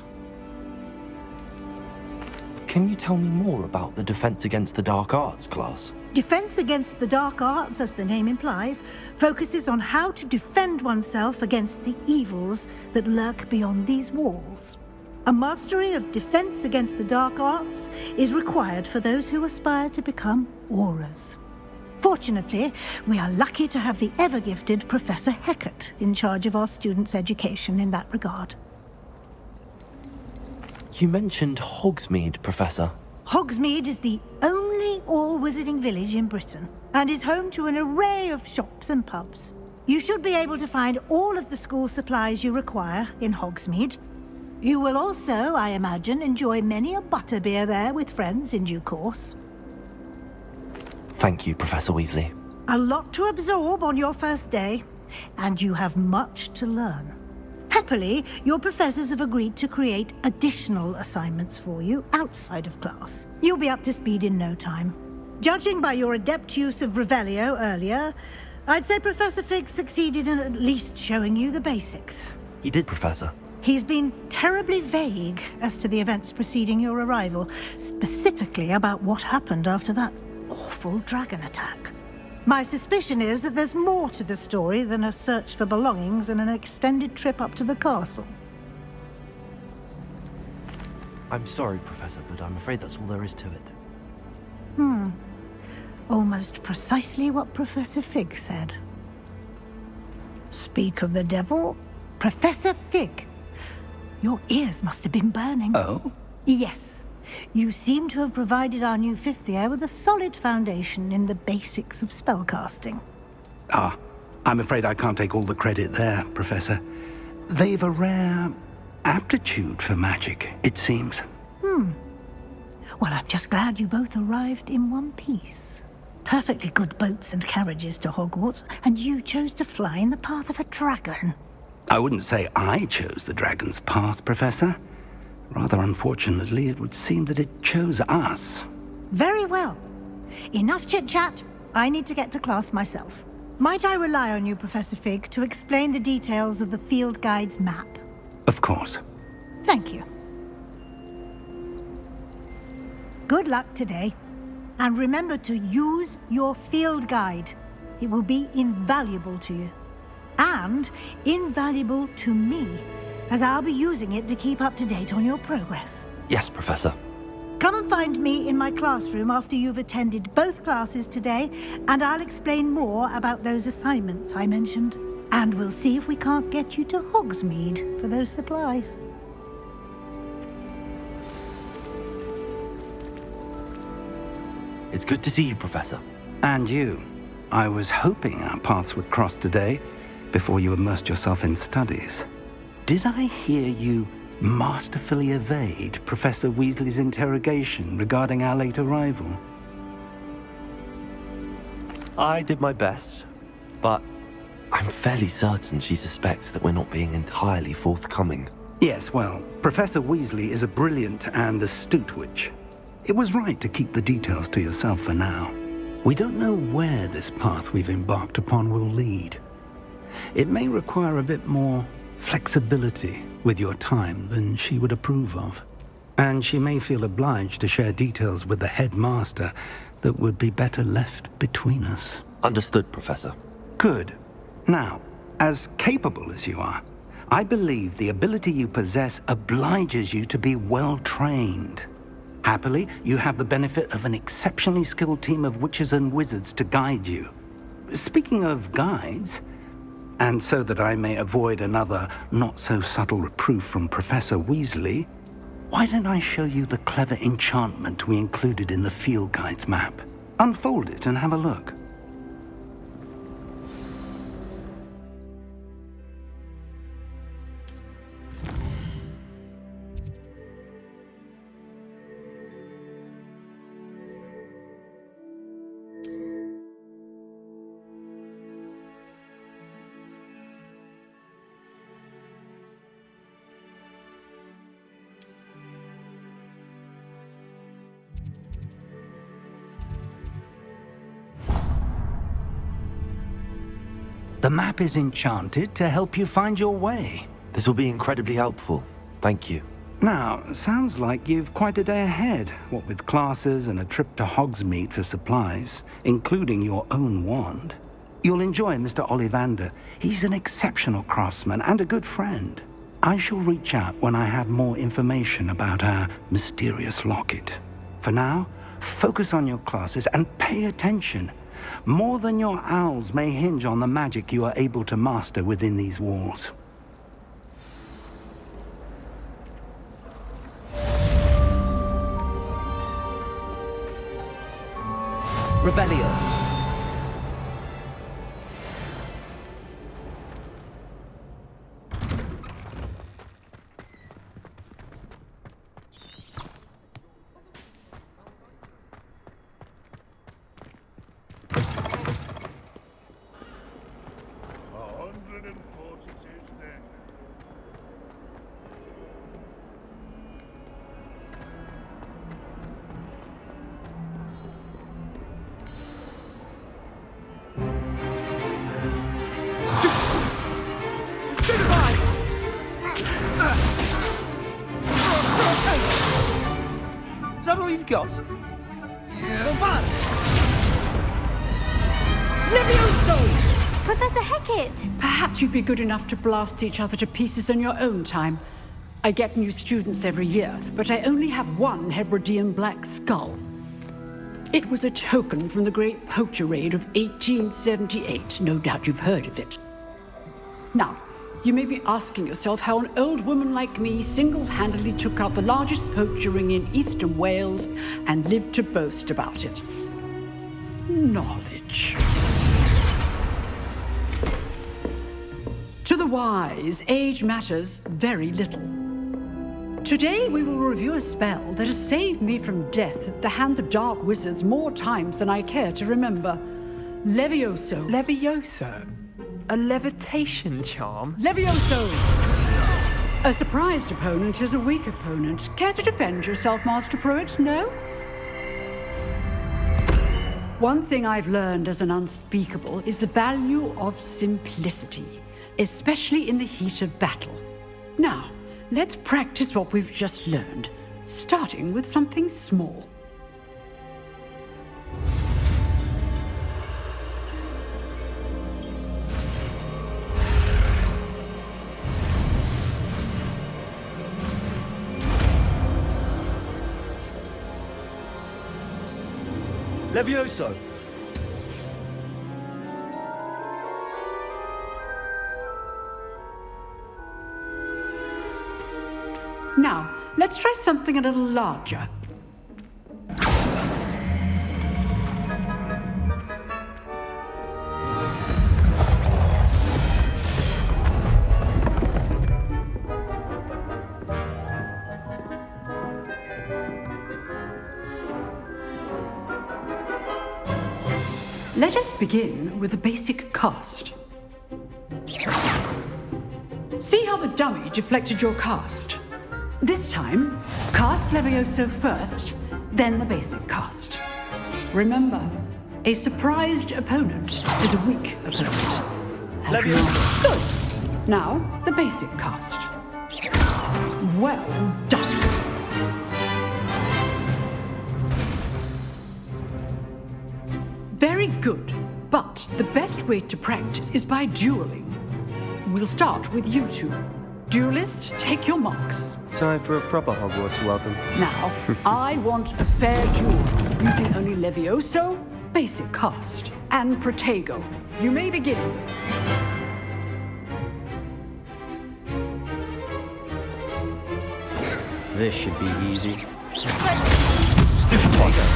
Can you tell me more about the Defense Against the Dark Arts class? Defense Against the Dark Arts, as the name implies, focuses on how to defend oneself against the evils that lurk beyond these walls. A mastery of Defense Against the Dark Arts is required for those who aspire to become Auras. Fortunately, we are lucky to have the ever-gifted Professor Hecat in charge of our students' education in that regard. You mentioned Hogsmeade, Professor. Hogsmeade is the only all-wizarding village in Britain, and is home to an array of shops and pubs. You should be able to find all of the school supplies you require in Hogsmeade. You will also, I imagine, enjoy many a butterbeer there with friends in due course. Thank you, Professor Weasley. A lot to absorb on your first day, and you have much to learn. Happily, your professors have agreed to create additional assignments for you outside of class. You'll be up to speed in no time. Judging by your adept use of Revelio earlier, I'd say Professor Fig succeeded in at least showing you the basics. He did, Professor. He's been terribly vague as to the events preceding your arrival, specifically about what happened after that awful dragon attack. My suspicion is that there's more to the story than a search for belongings and an extended trip up to the castle. I'm sorry, Professor, but I'm afraid that's all there is to it. Almost precisely what Professor Fig said. Speak of the devil, Professor Fig. Your ears must have been burning. Oh? Yes. You seem to have provided our new fifth year with a solid foundation in the basics of spellcasting. Ah, I'm afraid I can't take all the credit there, Professor. They've a rare aptitude for magic, it seems. Well, I'm just glad you both arrived in one piece. Perfectly good boats and carriages to Hogwarts, and you chose to fly in the path of a dragon. I wouldn't say I chose the dragon's path, Professor. Rather unfortunately, it would seem that it chose us. Very well. Enough chit-chat. I need to get to class myself. Might I rely on you, Professor Fig, to explain the details of the field guide's map? Of course. Thank you. Good luck today. And remember to use your field guide. It will be invaluable to you. And invaluable to me, as I'll be using it to keep up to date on your progress. Yes, Professor. Come and find me in my classroom after you've attended both classes today, and I'll explain more about those assignments I mentioned. And we'll see if we can't get you to Hogsmeade for those supplies. It's good to see you, Professor. And you. I was hoping our paths would cross today, before you immersed yourself in studies. Did I hear you masterfully evade Professor Weasley's interrogation regarding our late arrival? I did my best, but I'm fairly certain she suspects that we're not being entirely forthcoming. Yes, well, Professor Weasley is a brilliant and astute witch. It was right to keep the details to yourself for now. We don't know where this path we've embarked upon will lead. It may require a bit more flexibility with your time than she would approve of. And she may feel obliged to share details with the headmaster that would be better left between us. Understood, Professor. Good. Now, as capable as you are, I believe the ability you possess obliges you to be well trained. Happily, you have the benefit of an exceptionally skilled team of witches and wizards to guide you. Speaking of guides, and so that I may avoid another not-so-subtle reproof from Professor Weasley, why don't I show you the clever enchantment we included in the field guide's map? Unfold it and have a look. The map is enchanted to help you find your way. This will be incredibly helpful. Thank you. Now, sounds like you've quite a day ahead, what with classes and a trip to Hogsmeade for supplies, including your own wand. You'll enjoy Mr. Ollivander. He's an exceptional craftsman and a good friend. I shall reach out when I have more information about our mysterious locket. For now, focus on your classes and pay attention. More than your owls may hinge on the magic you are able to master within these walls. Revelio. Is that all you've got? Levioso! Professor Hecat! Perhaps you'd be good enough to blast each other to pieces in your own time. I get new students every year, but I only have one Hebridean black skull. It was a token from the Great Poacher Raid of 1878. No doubt you've heard of it. Now, you may be asking yourself how an old woman like me single-handedly took out the largest poacher ring in eastern Wales and lived to boast about it. Knowledge. To the wise, age matters very little. Today we will review a spell that has saved me from death at the hands of dark wizards more times than I care to remember. Levioso. Levioso? A levitation charm? Levioso! A surprised opponent is a weak opponent. Care to defend yourself, Master Pruitt? No? One thing I've learned as an unspeakable is the value of simplicity, especially in the heat of battle. Now, let's practice what we've just learned, starting with something small. Levioso! Now, let's try something a little larger. Let us begin with the basic cast. See how the dummy deflected your cast? This time, cast Levioso first, then the basic cast. Remember, a surprised opponent is a weak opponent. Good. Now, the basic cast. Well done. Very good, but the best way to practice is by dueling. We'll start with you two. Duelists, take your marks. Time for a proper Hogwarts welcome. Now, I want a fair duel, using only Levioso, basic cast, and Protego. You may begin. This should be easy. Protego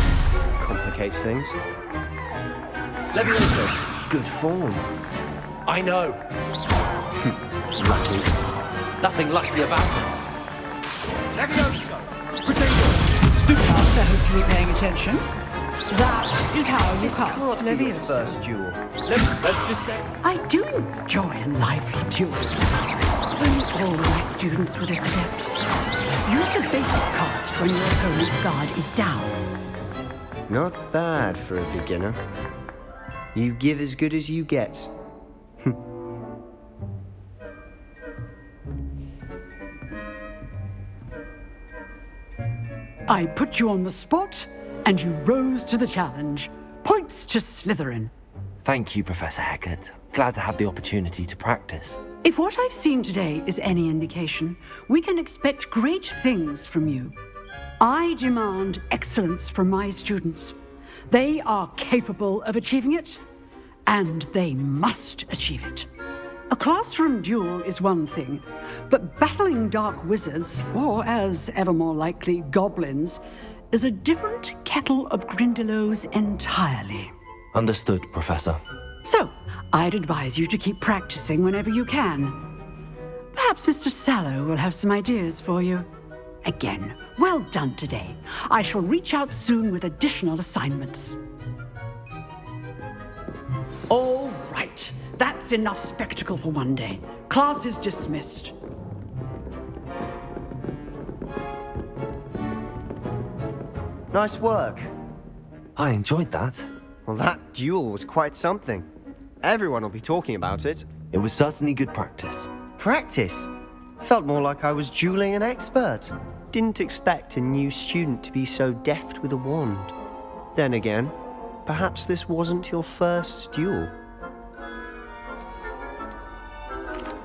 complicates things. Levioso, good form. I know. Lucky. Nothing lucky about it. Levioso! Potato! I hope you're paying attention. That is how you cast Levioso. First duel. Let's just say... I do enjoy a lively duel. When all my students would accept. Use the basic cast when your opponent's guard is down. Not bad for a beginner. You give as good as you get. I put you on the spot, and you rose to the challenge. Points to Slytherin. Thank you, Professor Hecat. Glad to have the opportunity to practice. If what I've seen today is any indication, we can expect great things from you. I demand excellence from my students. They are capable of achieving it, and they must achieve it. A classroom duel is one thing, but battling dark wizards, or as ever more likely, goblins, is a different kettle of Grindylows entirely. Understood, Professor. So, I'd advise you to keep practicing whenever you can. Perhaps Mr. Sallow will have some ideas for you. Again, well done today. I shall reach out soon with additional assignments. All right. That's enough spectacle for one day. Class is dismissed. Nice work. I enjoyed that. Well, that duel was quite something. Everyone will be talking about it. It was certainly good practice. Practice? Felt more like I was dueling an expert. Didn't expect a new student to be so deft with a wand. Then again, perhaps this wasn't your first duel.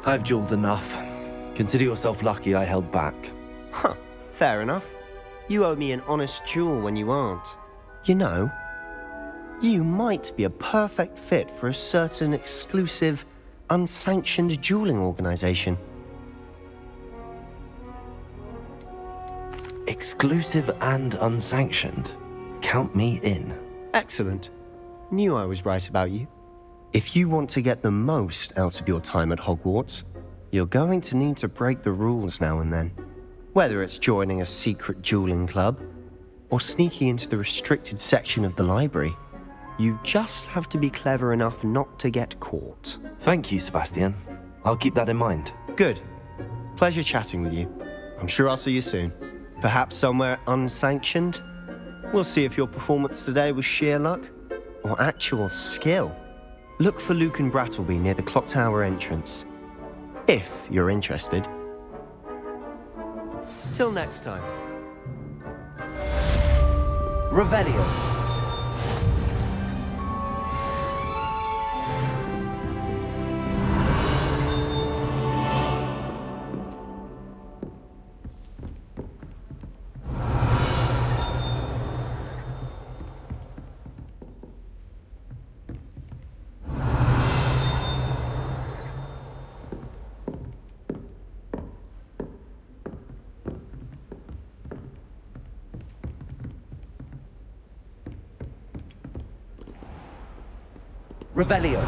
I've dueled enough. Consider yourself lucky I held back. Huh, fair enough. You owe me an honest duel when you aren't. You know, You might be a perfect fit for a certain exclusive, unsanctioned dueling organization. Exclusive and unsanctioned. Count me in. Excellent. Knew I was right about you. If you want to get the most out of your time at Hogwarts, you're going to need to break the rules now and then. Whether it's joining a secret dueling club, or sneaking into the restricted section of the library, you just have to be clever enough not to get caught. Thank you, Sebastian. I'll keep that in mind. Good. Pleasure chatting with you. I'm sure I'll see you soon. Perhaps somewhere unsanctioned? We'll see if your performance today was sheer luck or actual skill. Look for Luke and Brattleby near the clock tower entrance, if you're interested. Till next time. Revelio. Revelio.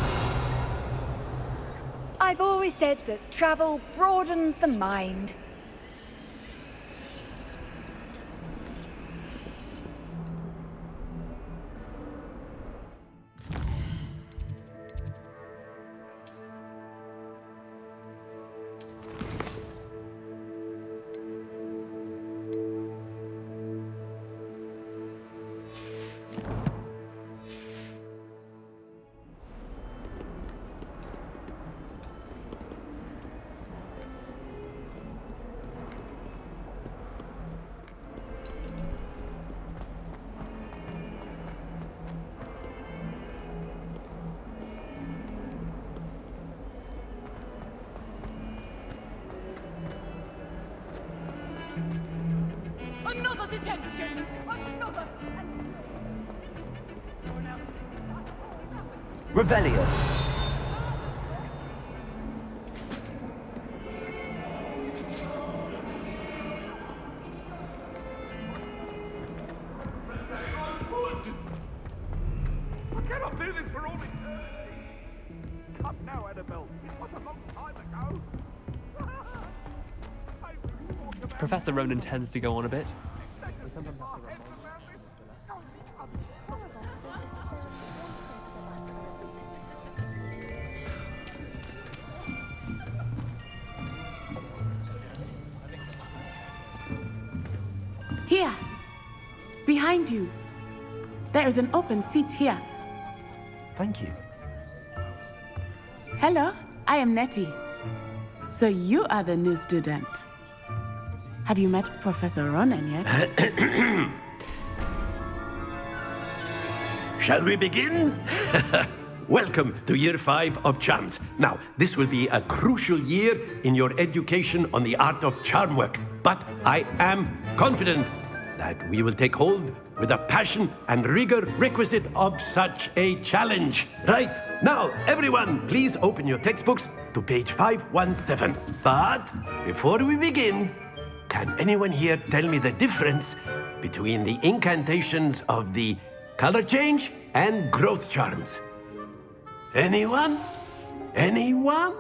I've always said that travel broadens the mind. Another detention! Another! Revelio. I cannot do this for all eternity! Come now, Annabelle. It was a long time ago. Professor Ronan tends to go on a bit. Here, behind you. There is an open seat here. Thank you. Hello, I am Nettie. So you are the new student. Have you met Professor Ronan yet? Shall we begin? Welcome to Year 5 of Charms. Now, this will be a crucial year in your education on the art of charm work. But I am confident that we will take hold with the passion and rigor requisite of such a challenge. Right, now, everyone, please open your textbooks to page 517. But before we begin, can anyone here tell me the difference between the incantations of the color change and growth charms? Anyone? Anyone?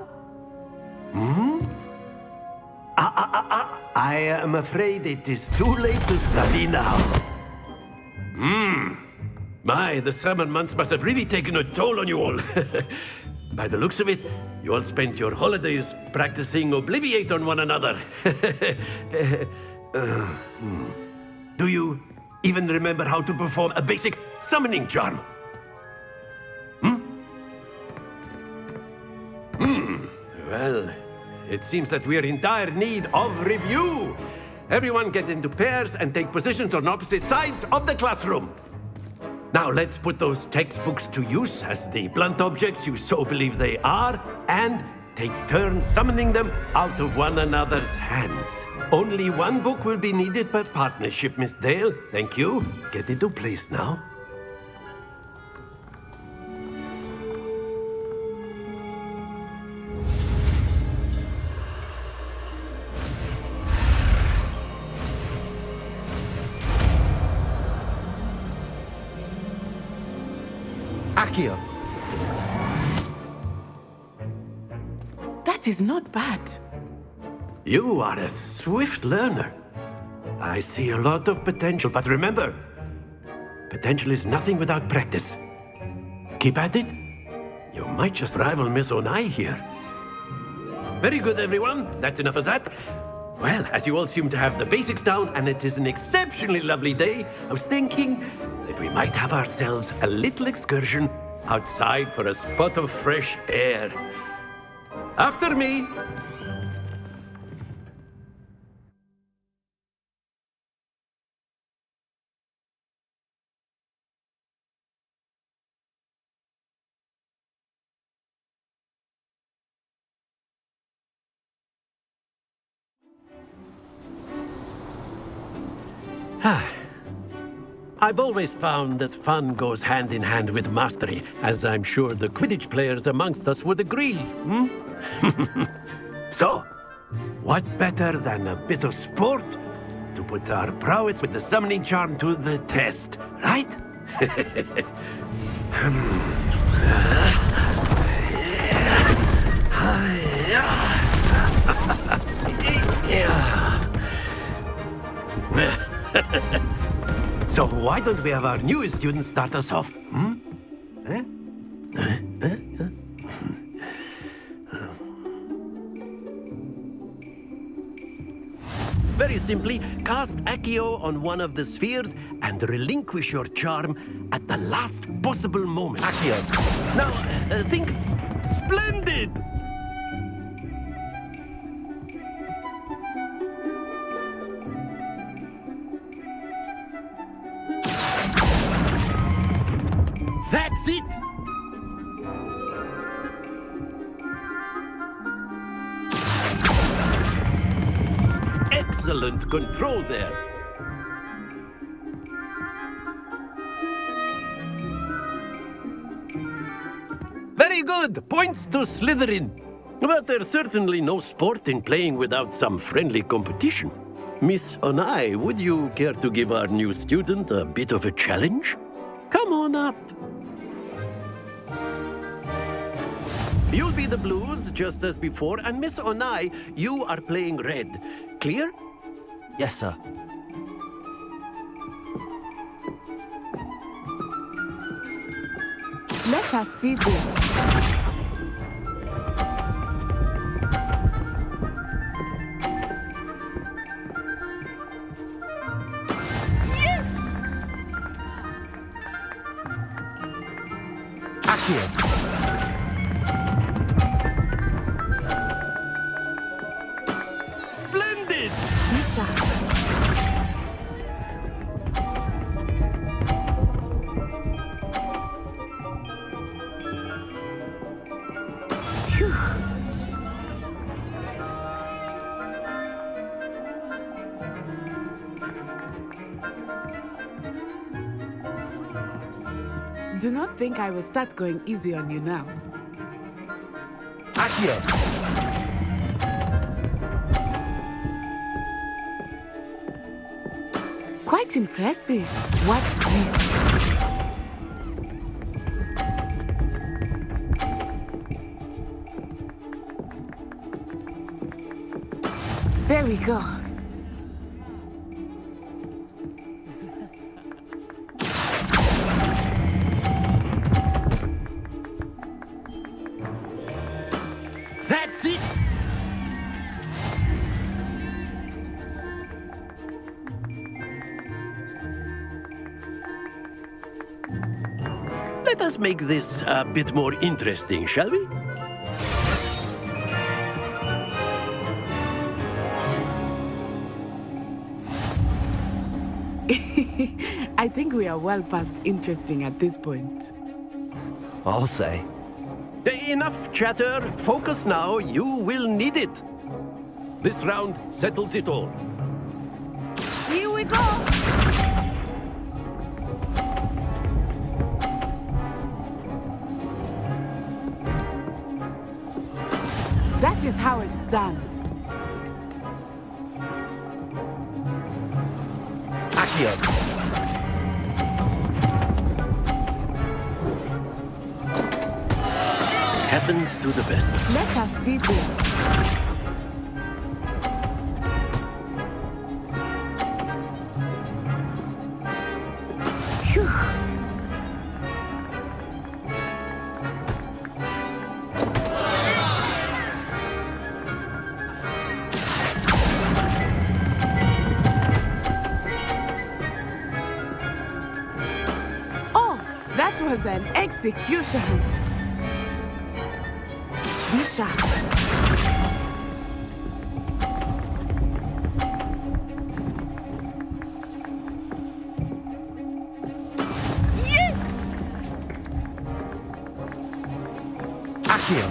I am afraid it is too late to study now. My, the summer months must have really taken a toll on you all. By the looks of it, you all spent your holidays practicing Obliviate on one another. Do you even remember how to perform a basic summoning charm? Well, it seems that we are in dire need of review. Everyone get into pairs and take positions on opposite sides of the classroom. Now let's put those textbooks to use as the blunt objects you so believe they are, and take turns summoning them out of one another's hands. Only one book will be needed per partnership, Miss Dale. Thank you. Get into place now. Akio. That is not bad. You are a swift learner. I see a lot of potential, but remember, potential is nothing without practice. Keep at it. You might just rival Miss Onai here. Very good, everyone. That's enough of that. Well, as you all seem to have the basics down, and it is an exceptionally lovely day, I was thinking that we might have ourselves a little excursion outside for a spot of fresh air. After me. I've always found that fun goes hand in hand with mastery, as I'm sure the Quidditch players amongst us would agree. So, what better than a bit of sport to put our prowess with the summoning charm to the test, right? So why don't we have our newest student start us off? Very simply, cast Accio on one of the spheres and relinquish your charm at the last possible moment. Accio. Now, think splendid! That's it! Excellent control there. Very good! Points to Slytherin. But there's certainly no sport in playing without some friendly competition. Miss Onai, would you care to give our new student a bit of a challenge? Come on up. You'll be the blues, just as before, and Miss Onai, you are playing red. Clear? Yes, sir. Let us see this. Yes! Akio. Splendid! Misha. Do not think I will start going easy on you now. Akio. Quite impressive. Watch this. There we go. That's it! Let us make this a bit more interesting, shall we? I think we are well past interesting at this point. I'll say. Enough chatter. Focus now. You will need it. This round settles it all. Here we go! That is how it's done. Akio. happens to the best. Let us see this. That was an execution. Be sharp. Yes! Accio.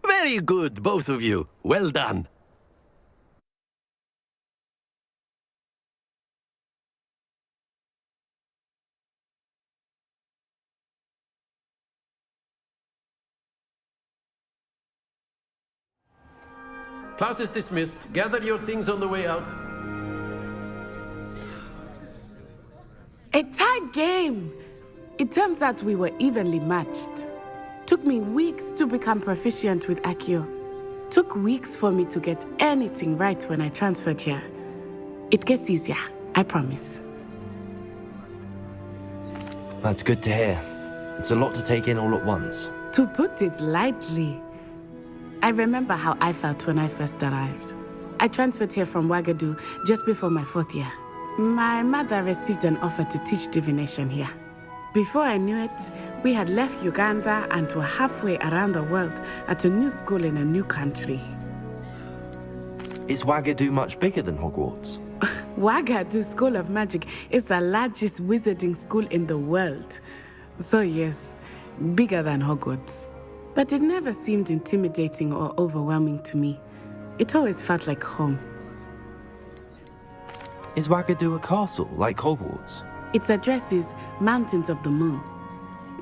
Very good, both of you. Well done. Class is dismissed. Gather your things on the way out. A tight game. It turns out we were evenly matched. Took me weeks to become proficient with Accio. Took weeks for me to get anything right when I transferred here. It gets easier, I promise. That's good to hear. It's a lot to take in all at once. To put it lightly, I remember how I felt when I first arrived. I transferred here from Ouagadougou just before my 4th year. My mother received an offer to teach divination here. Before I knew it, we had left Uganda and were halfway around the world at a new school in a new country. Is Ouagadougou much bigger than Hogwarts? Ouagadougou School of Magic is the largest wizarding school in the world. So yes, bigger than Hogwarts. But it never seemed intimidating or overwhelming to me. It always felt like home. Is Ouagadougou a castle, like Hogwarts? Its address is Mountains of the Moon.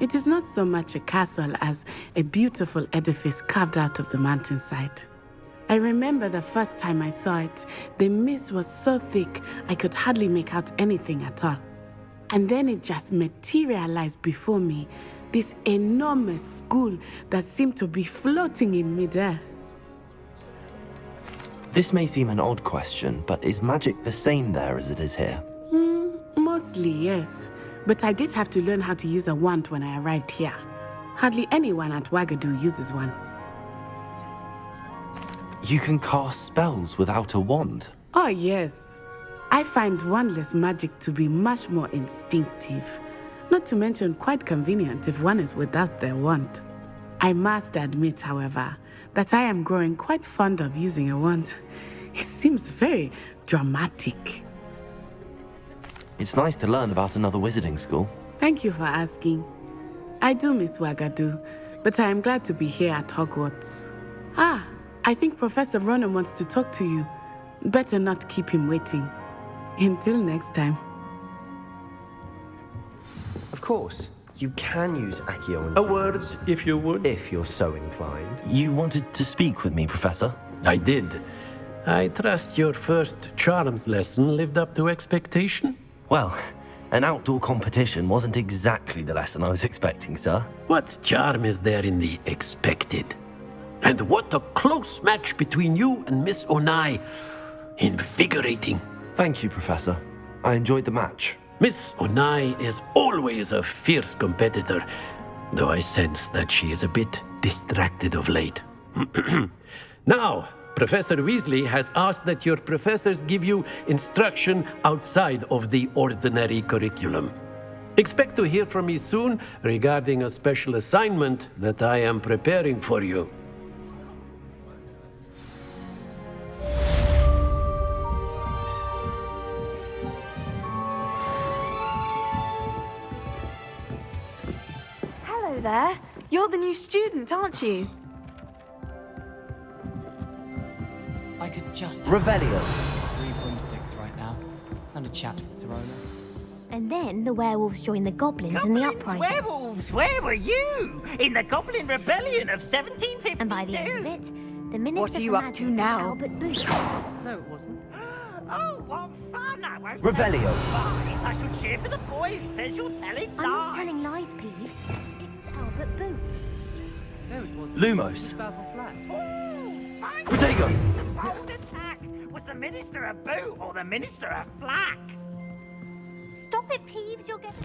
It is not so much a castle as a beautiful edifice carved out of the mountainside. I remember the first time I saw it, the mist was so thick I could hardly make out anything at all. And then it just materialized before me, this enormous school that seemed to be floating in midair. This may seem an odd question, but is magic the same there as it is here? Mostly, yes. But I did have to learn how to use a wand when I arrived here. Hardly anyone at Ouagadougou uses one. You can cast spells without a wand? Oh, yes. I find wandless magic to be much more instinctive. Not to mention quite convenient if one is without their wand. I must admit, however, that I am growing quite fond of using a wand. It seems very dramatic. It's nice to learn about another wizarding school. Thank you for asking. I do miss Ouagadougou, but I am glad to be here at Hogwarts. Ah, I think Professor Ronan wants to talk to you. Better not keep him waiting. Until next time. Of course, you can use Accio and A word, if you would. if you're so inclined. You wanted to speak with me, Professor? I did. I trust your first charms lesson lived up to expectation? Well, an outdoor competition wasn't exactly the lesson I was expecting, sir. What charm is there in the expected? And what a close match between you and Miss Onai. Invigorating. Thank you, Professor. I enjoyed the match. Miss Onai is always a fierce competitor, though I sense that she is a bit distracted of late. Now, Professor Weasley has asked that your professors give you instruction outside of the ordinary curriculum. Expect to hear from me soon regarding a special assignment that I am preparing for you. Hello there. You're the new student, aren't you? I could just have Revelio. 3 broomsticks right now and a chat with Sirona. And then the werewolves joined the goblins in the uprising. Werewolves, where were you? In the Goblin Rebellion of 1752? And by the end of it, the minister What are you for up magic to was now? Albert Booth. No, it wasn't. Oh, what fun! I won't Revelio. tell you lies. I shall cheer for the boy who says you're telling I'm not lies. telling lies, Peeves. It's Albert Booth. No, it wasn't. Lumos. Basil Flat. Protego. The bold attack was the Minister of Boot or the Minister of Flack. Stop it, Peeves. You'll get...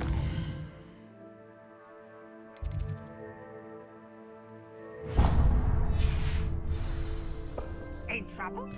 In trouble?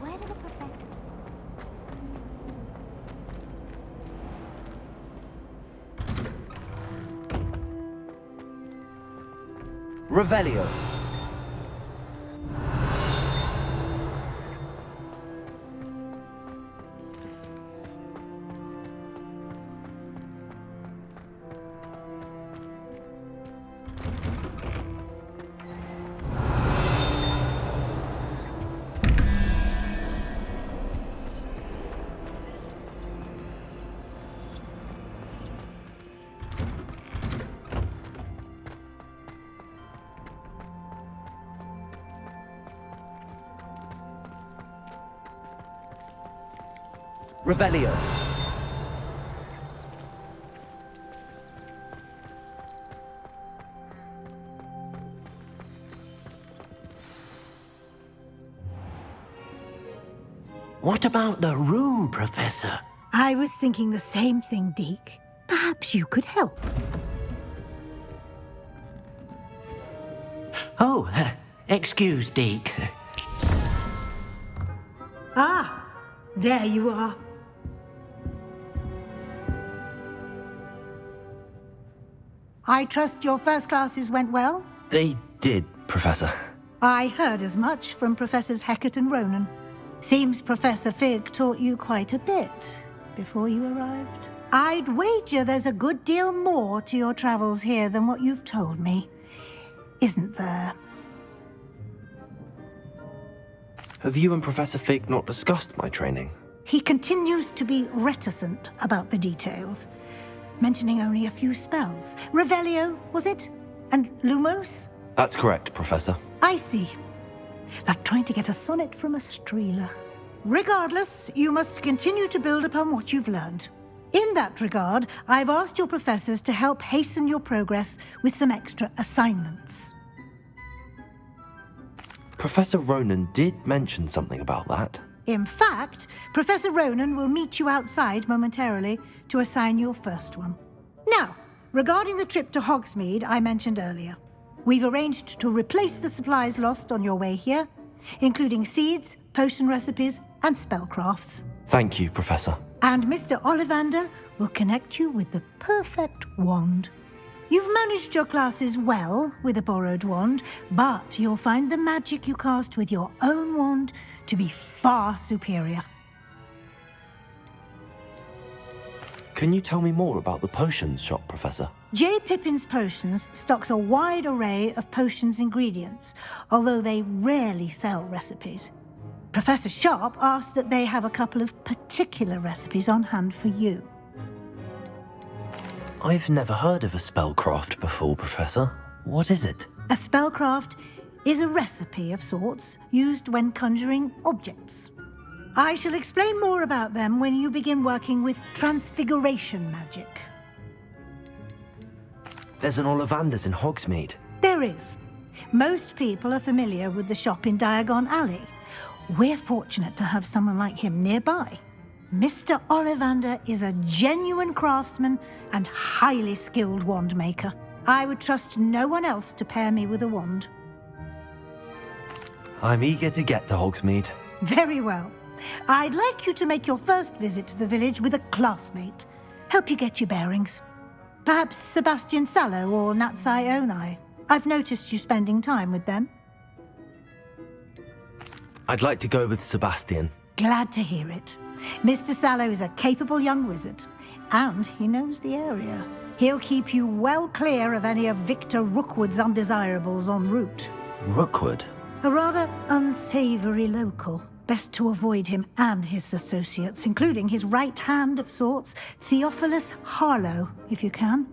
Where did the professor... Revelio. Revelio. What about the room, Professor? I was thinking the same thing, Deke. Perhaps you could help. Oh, excuse, Deke. Ah, there you are. I trust your first classes went well? They did, Professor. I heard as much from Professors Hecat and Ronan. Seems Professor Fig taught you quite a bit before you arrived. I'd wager there's a good deal more to your travels here than what you've told me. Isn't there? Have you and Professor Fig not discussed my training? He continues to be reticent about the details, mentioning only a few spells. Revelio, was it? And Lumos? That's correct, Professor. I see. Like trying to get a sonnet from a streeler. Regardless, you must continue to build upon what you've learned. In that regard, I've asked your professors to help hasten your progress with some extra assignments. Professor Ronan did mention something about that. In fact, Professor Ronan will meet you outside momentarily to assign your first one. Now, regarding the trip to Hogsmeade I mentioned earlier, we've arranged to replace the supplies lost on your way here, including seeds, potion recipes, and spellcrafts. Thank you, Professor. And Mr. Ollivander will connect you with the perfect wand. You've managed your classes well with a borrowed wand, but you'll find the magic you cast with your own wand to be far superior. Can you tell me more about the potions shop, Professor? J. Pippin's Potions stocks a wide array of potions ingredients, although they rarely sell recipes. Professor Sharp asked that they have a couple of particular recipes on hand for you. I've never heard of a spellcraft before, Professor. What is it? A spellcraft is a recipe of sorts used when conjuring objects. I shall explain more about them when you begin working with transfiguration magic. There's an Ollivander's in Hogsmeade. There is. Most people are familiar with the shop in Diagon Alley. We're fortunate to have someone like him nearby. Mr. Ollivander is a genuine craftsman and highly skilled wand maker. I would trust no one else to pair me with a wand. I'm eager to get to Hogsmeade. Very well. I'd like you to make your first visit to the village with a classmate. Help you get your bearings. Perhaps Sebastian Sallow or Natsai Onai. I've noticed you spending time with them. I'd like to go with Sebastian. Glad to hear it. Mr. Sallow is a capable young wizard, and he knows the area. He'll keep you well clear of any of Victor Rookwood's undesirables en route. Rookwood? A rather unsavory local. Best to avoid him and his associates, including his right hand of sorts, Theophilus Harlow, if you can.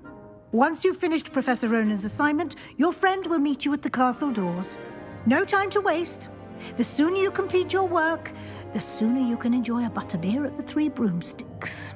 Once you've finished Professor Ronan's assignment, your friend will meet you at the castle doors. No time to waste. The sooner you complete your work, the sooner you can enjoy a butterbeer at the Three Broomsticks.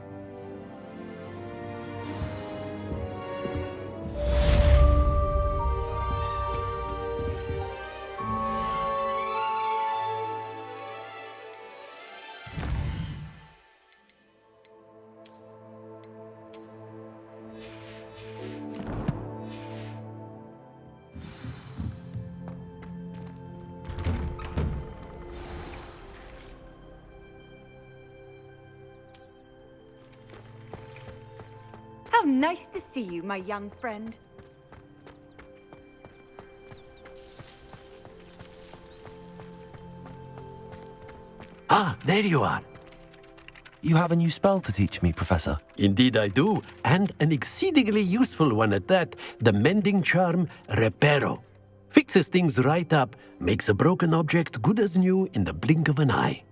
How nice to see you, my young friend. Ah, there you are. You have a new spell to teach me, Professor. Indeed I do, and an exceedingly useful one at that, the mending charm Reparo. Fixes things right up, makes a broken object good as new in the blink of an eye.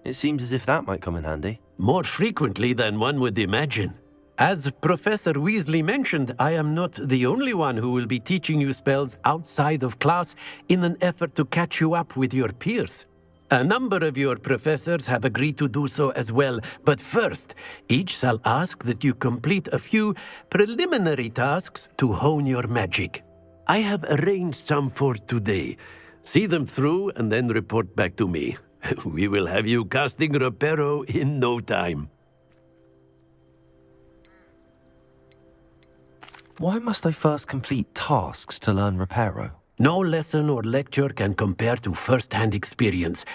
It seems as if that might come in handy. More frequently than one would imagine. As Professor Weasley mentioned, I am not the only one who will be teaching you spells outside of class in an effort to catch you up with your peers. A number of your professors have agreed to do so as well, but first, each shall ask that you complete a few preliminary tasks to hone your magic. I have arranged some for today. See them through and then report back to me. We will have you casting Reparo in no time. Why must I first complete tasks to learn Reparo? No lesson or lecture can compare to first-hand experience,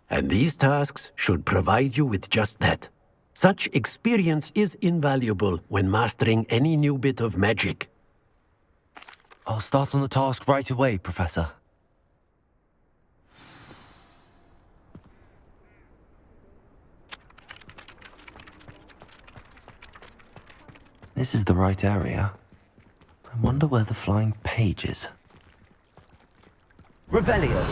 and these tasks should provide you with just that. Such experience is invaluable when mastering any new bit of magic. I'll start on the task right away, Professor. This is the right area. I wonder where the flying page is. Revelio!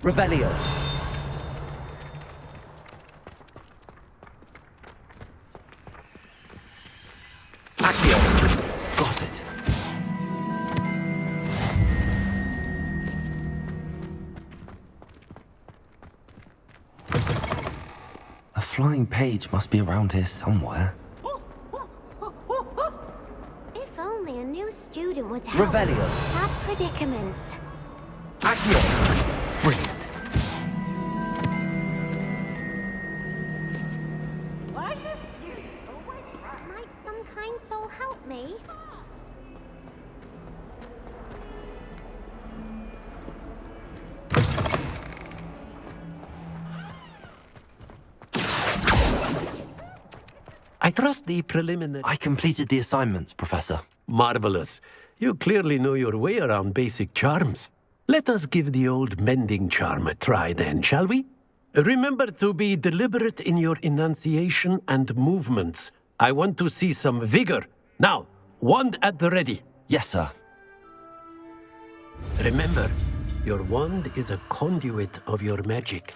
Revelio. Accio. Got it. A flying page must be around here somewhere. If only a new student would help. Revelio. Sad predicament. Accio. Brilliant. Might some kind soul help me? I trust the preliminary... I completed the assignments, Professor. Marvelous. You clearly know your way around basic charms. Let us give the old mending charm a try then, shall we? Remember to be deliberate in your enunciation and movements. I want to see some vigor. Now, wand at the ready. Yes, sir. Remember, your wand is a conduit of your magic.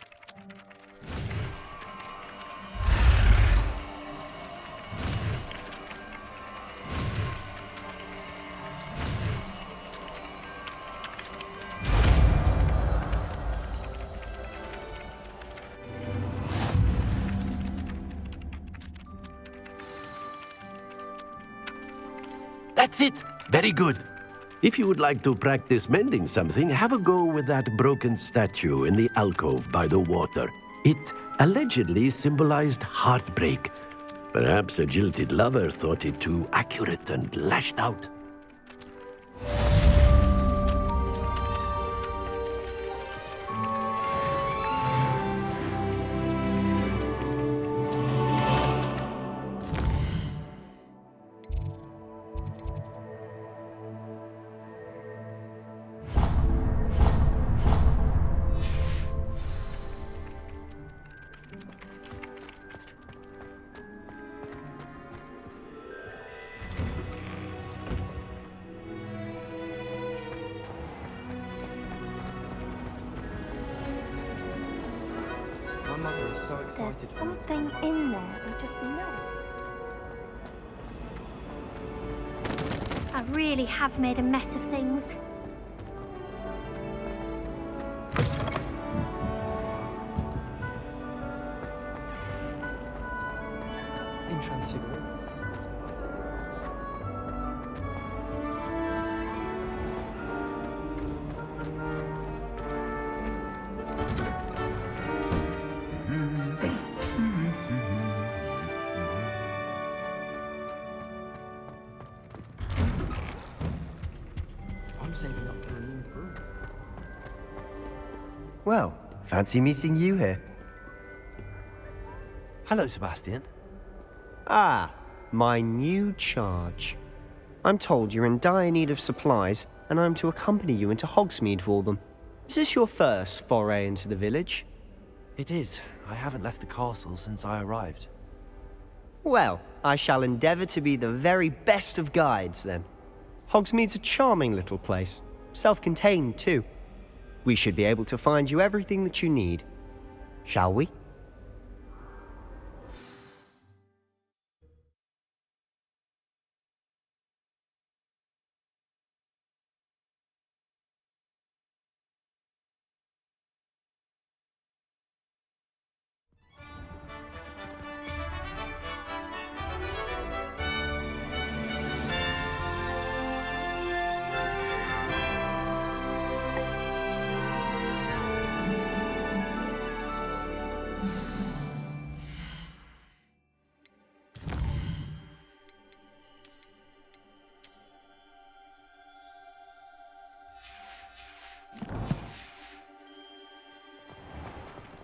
That's it. Very good. If you would like to practice mending something, have a go with that broken statue in the alcove by the water. It allegedly symbolized heartbreak. Perhaps a jilted lover thought it too accurate and lashed out. My mother is so excited. There's something in there, I just know it. I really have made a mess of things. Intransfigurable. I'm saving up for a new broom. Well, fancy meeting you here. Hello, Sebastian. Ah, my new charge. I'm told you're in dire need of supplies, and I'm to accompany you into Hogsmeade for them. Is this your first foray into the village? It is. I haven't left the castle since I arrived. Well, I shall endeavour to be the very best of guides, then. Hogsmeade's a charming little place, self-contained too. We should be able to find you everything that you need. Shall we?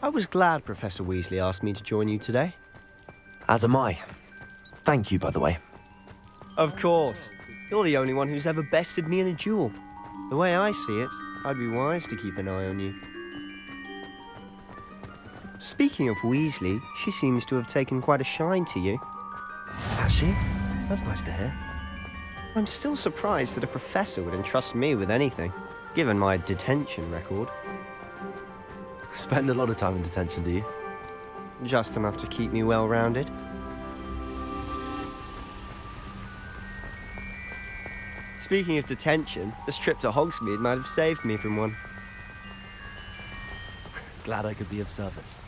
I was glad Professor Weasley asked me to join you today. As am I. Thank you, by the way. Of course. You're the only one who's ever bested me in a duel. The way I see it, I'd be wise to keep an eye on you. Speaking of Weasley, she seems to have taken quite a shine to you. Has she? That's nice to hear. I'm still surprised that a professor would entrust me with anything, given my detention record. Spend a lot of time in detention, do you? Just enough to keep me well-rounded. Speaking of detention, this trip to Hogsmeade might have saved me from one. Glad I could be of service.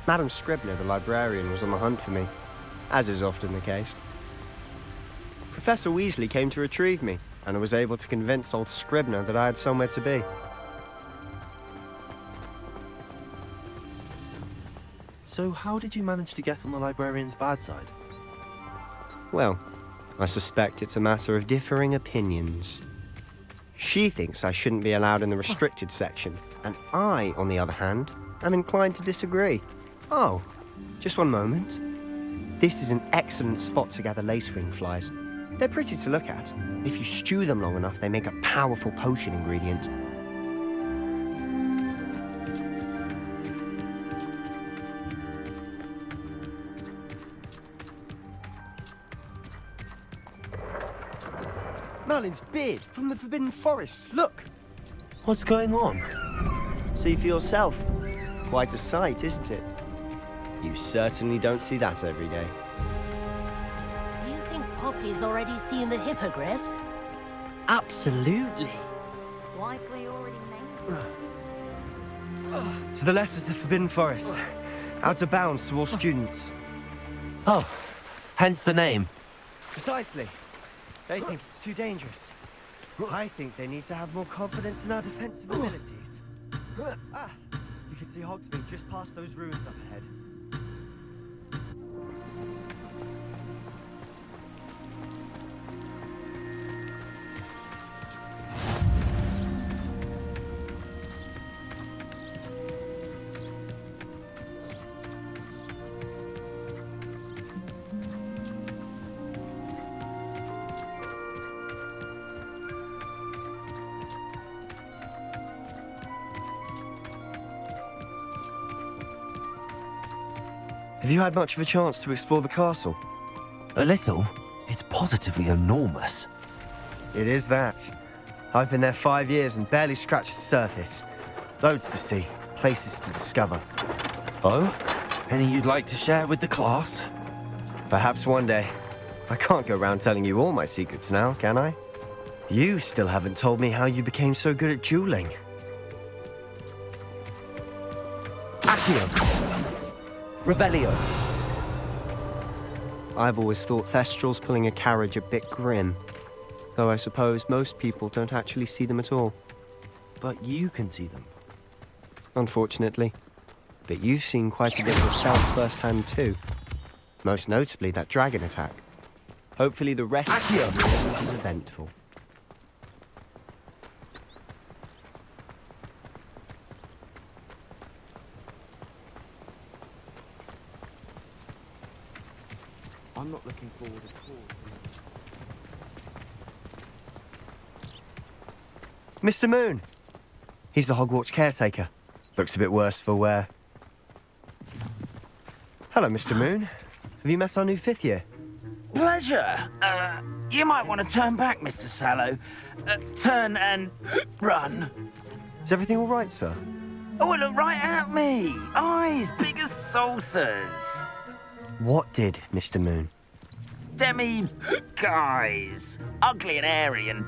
Madam Scribner, the librarian, was on the hunt for me, as is often the case. Professor Weasley came to retrieve me, and I was able to convince old Scribner that I had somewhere to be. So how did you manage to get on the librarian's bad side? Well, I suspect it's a matter of differing opinions. She thinks I shouldn't be allowed in the restricted section, and I, on the other hand, am inclined to disagree. Oh, just one moment. This is an excellent spot to gather lacewing flies. They're pretty to look at. If you stew them long enough, they make a powerful potion ingredient. Merlin's beard from the Forbidden Forest. Look! What's going on? See for yourself. Quite a sight, isn't it? You certainly don't see that every day. Do you think Poppy's already seen the hippogriffs? Absolutely. Likely already named. To the left is the Forbidden Forest. Out of bounds to all students. Oh, hence the name. Precisely. They think it's too dangerous. I think they need to have more confidence in our defensive abilities. Ah, you can see Hogsmeade just past those ruins up ahead. Have you had much of a chance to explore the castle? A little. It's positively enormous. It is that. I've been there 5 years and barely scratched the surface. Loads to see, places to discover. Oh? Any you'd like to share with the class? Perhaps one day. I can't go around telling you all my secrets now, can I? You still haven't told me how you became so good at dueling. Accio! Revelio! I've always thought Thestrals pulling a carriage a bit grim. Though I suppose most people don't actually see them at all. But you can see them. Unfortunately. But you've seen quite a bit yourself firsthand too. Most notably that dragon attack. Hopefully the rest of it isn't as eventful. I'm not looking forward at all. Mr. Moon! He's the Hogwarts caretaker. Looks a bit worse for wear. Hello, Mr. Moon. Have you met our new 5th year? Pleasure. You might want to turn back, Mr. Sallow. Turn and run. Is everything all right, sir? Oh, look right at me. Eyes big as saucers. What did, Mr. Moon? Guys. Ugly and airy and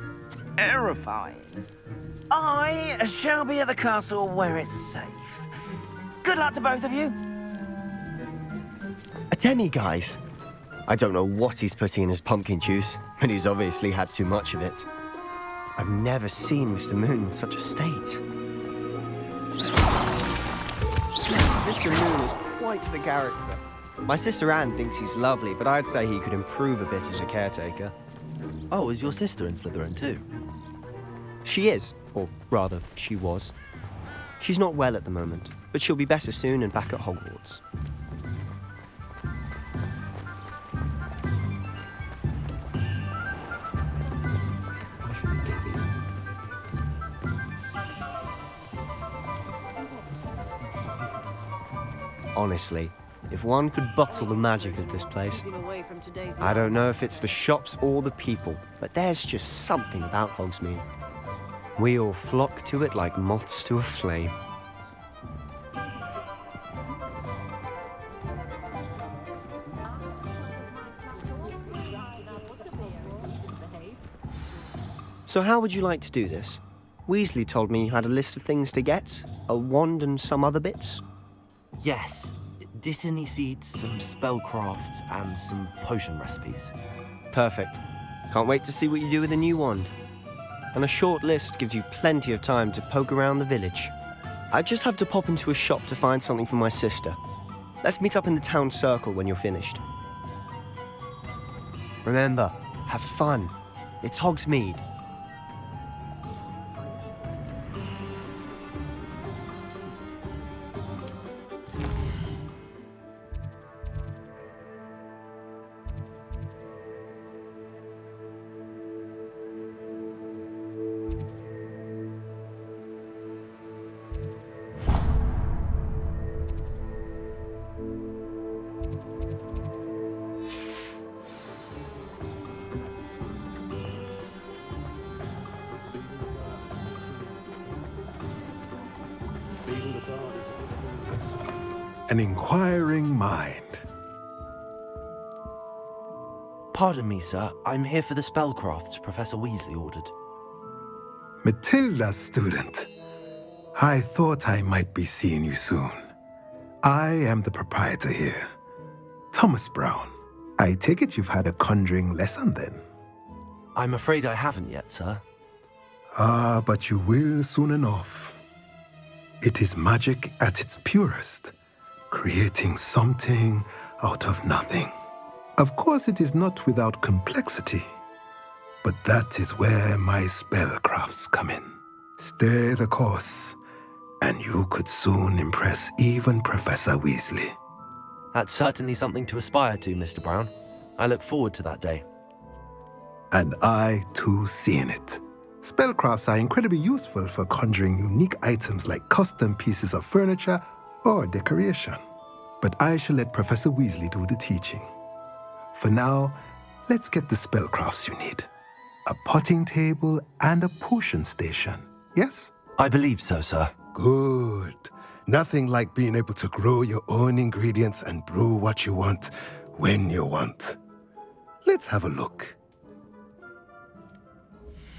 terrifying. I shall be at the castle where it's safe. Good luck to both of you. A demi-guise? I don't know what he's putting in his pumpkin juice, but he's obviously had too much of it. I've never seen Mr. Moon in such a state. Mr. Moon is quite the character. My sister Anne thinks he's lovely, but I'd say he could improve a bit as a caretaker. Oh, is your sister in Slytherin too? She is, or rather, she was. She's not well at the moment, but she'll be better soon and back at Hogwarts. Honestly, if one could bottle the magic of this place, I don't know if it's the shops or the people, but there's just something about Hogsmeade. We all flock to it like moths to a flame. So how would you like to do this? Weasley told me you had a list of things to get, a wand and some other bits. Yes. Dittany seeds, some spellcrafts, and some potion recipes. Perfect. Can't wait to see what you do with the new wand. And a short list gives you plenty of time to poke around the village. I just have to pop into a shop to find something for my sister. Let's meet up in the town circle when you're finished. Remember, have fun. It's Hogsmeade. An inquiring mind. Pardon me, sir. I'm here for the spellcrafts Professor Weasley ordered. Matilda, student. I thought I might be seeing you soon. I am the proprietor here, Thomas Brown. I take it you've had a conjuring lesson then? I'm afraid I haven't yet, sir. Ah, but you will soon enough. It is magic at its purest, creating something out of nothing. Of course, it is not without complexity, but that is where my spellcrafts come in. Stay the course, and you could soon impress even Professor Weasley. That's certainly something to aspire to, Mr. Brown. I look forward to that day. And I, too, see in it. Spellcrafts are incredibly useful for conjuring unique items like custom pieces of furniture or decoration. But I shall let Professor Weasley do the teaching. For now, let's get the spellcrafts you need. A potting table and a potion station, yes? I believe so, sir. Good. Nothing like being able to grow your own ingredients and brew what you want when you want. Let's have a look.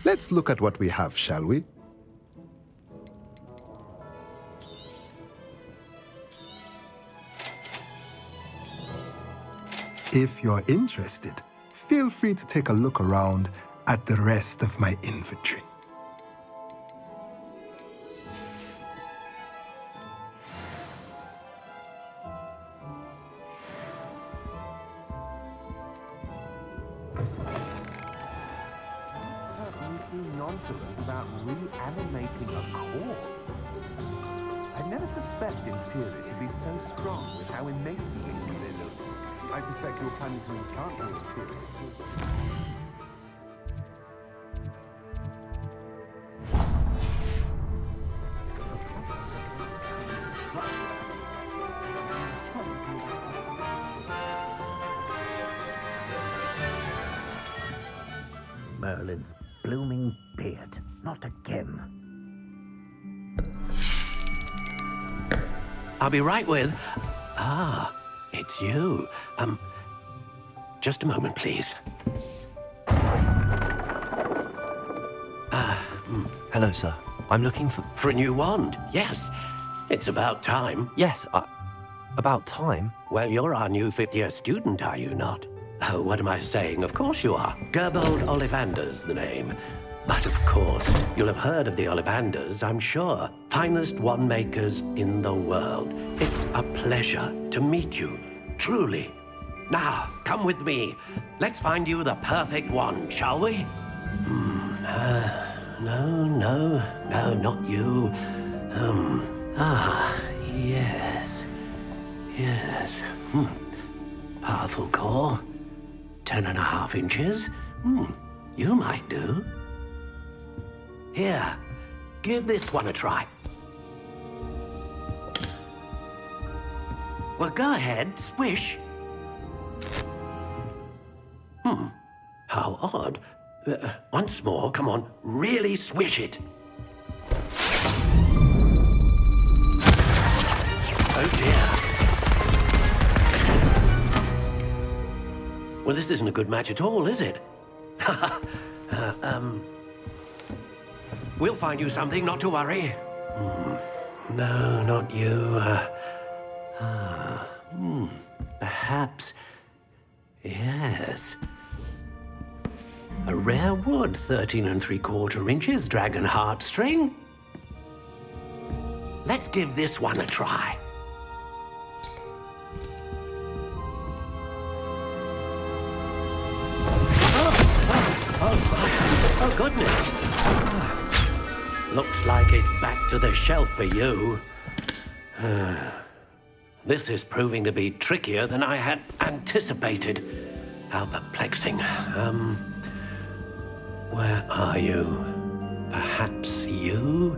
Let's look at what we have, shall we? If you're interested, feel free to take a look around at the rest of my inventory. Nonchalant about reanimating a corpse. I'd never suspect Imperial to be so strong with how emaciated they look. I suspect you're planning to enchant your Imperial. Merlin's blooming beard. Not again. I'll be right with... Ah, it's you. Just a moment, please. Hello, sir. I'm looking for... For a new wand, yes. It's about time. Yes, about time? Well, you're our new fifth-year student, are you not? Oh, what am I saying? Of course you are. Gerbold Ollivander's the name. But of course, you'll have heard of the Ollivanders, I'm sure. Finest wand makers in the world. It's a pleasure to meet you, truly. Now, come with me. Let's find you the perfect wand, shall we? No, not you. Yes. Powerful core. 10.5 inches. You might do. Here, give this one a try. Well, go ahead, swish. How odd. Once more, come on, really swish it. Oh dear. Well, this isn't a good match at all, is it? We'll find you something, not to worry. No, not you. Perhaps... Yes. A rare wood, 13 3/4 inches, dragon heartstring. Let's give this one a try. Oh, goodness. Looks like it's back to the shelf for you. This is proving to be trickier than I had anticipated. How perplexing. Where are you? Perhaps you?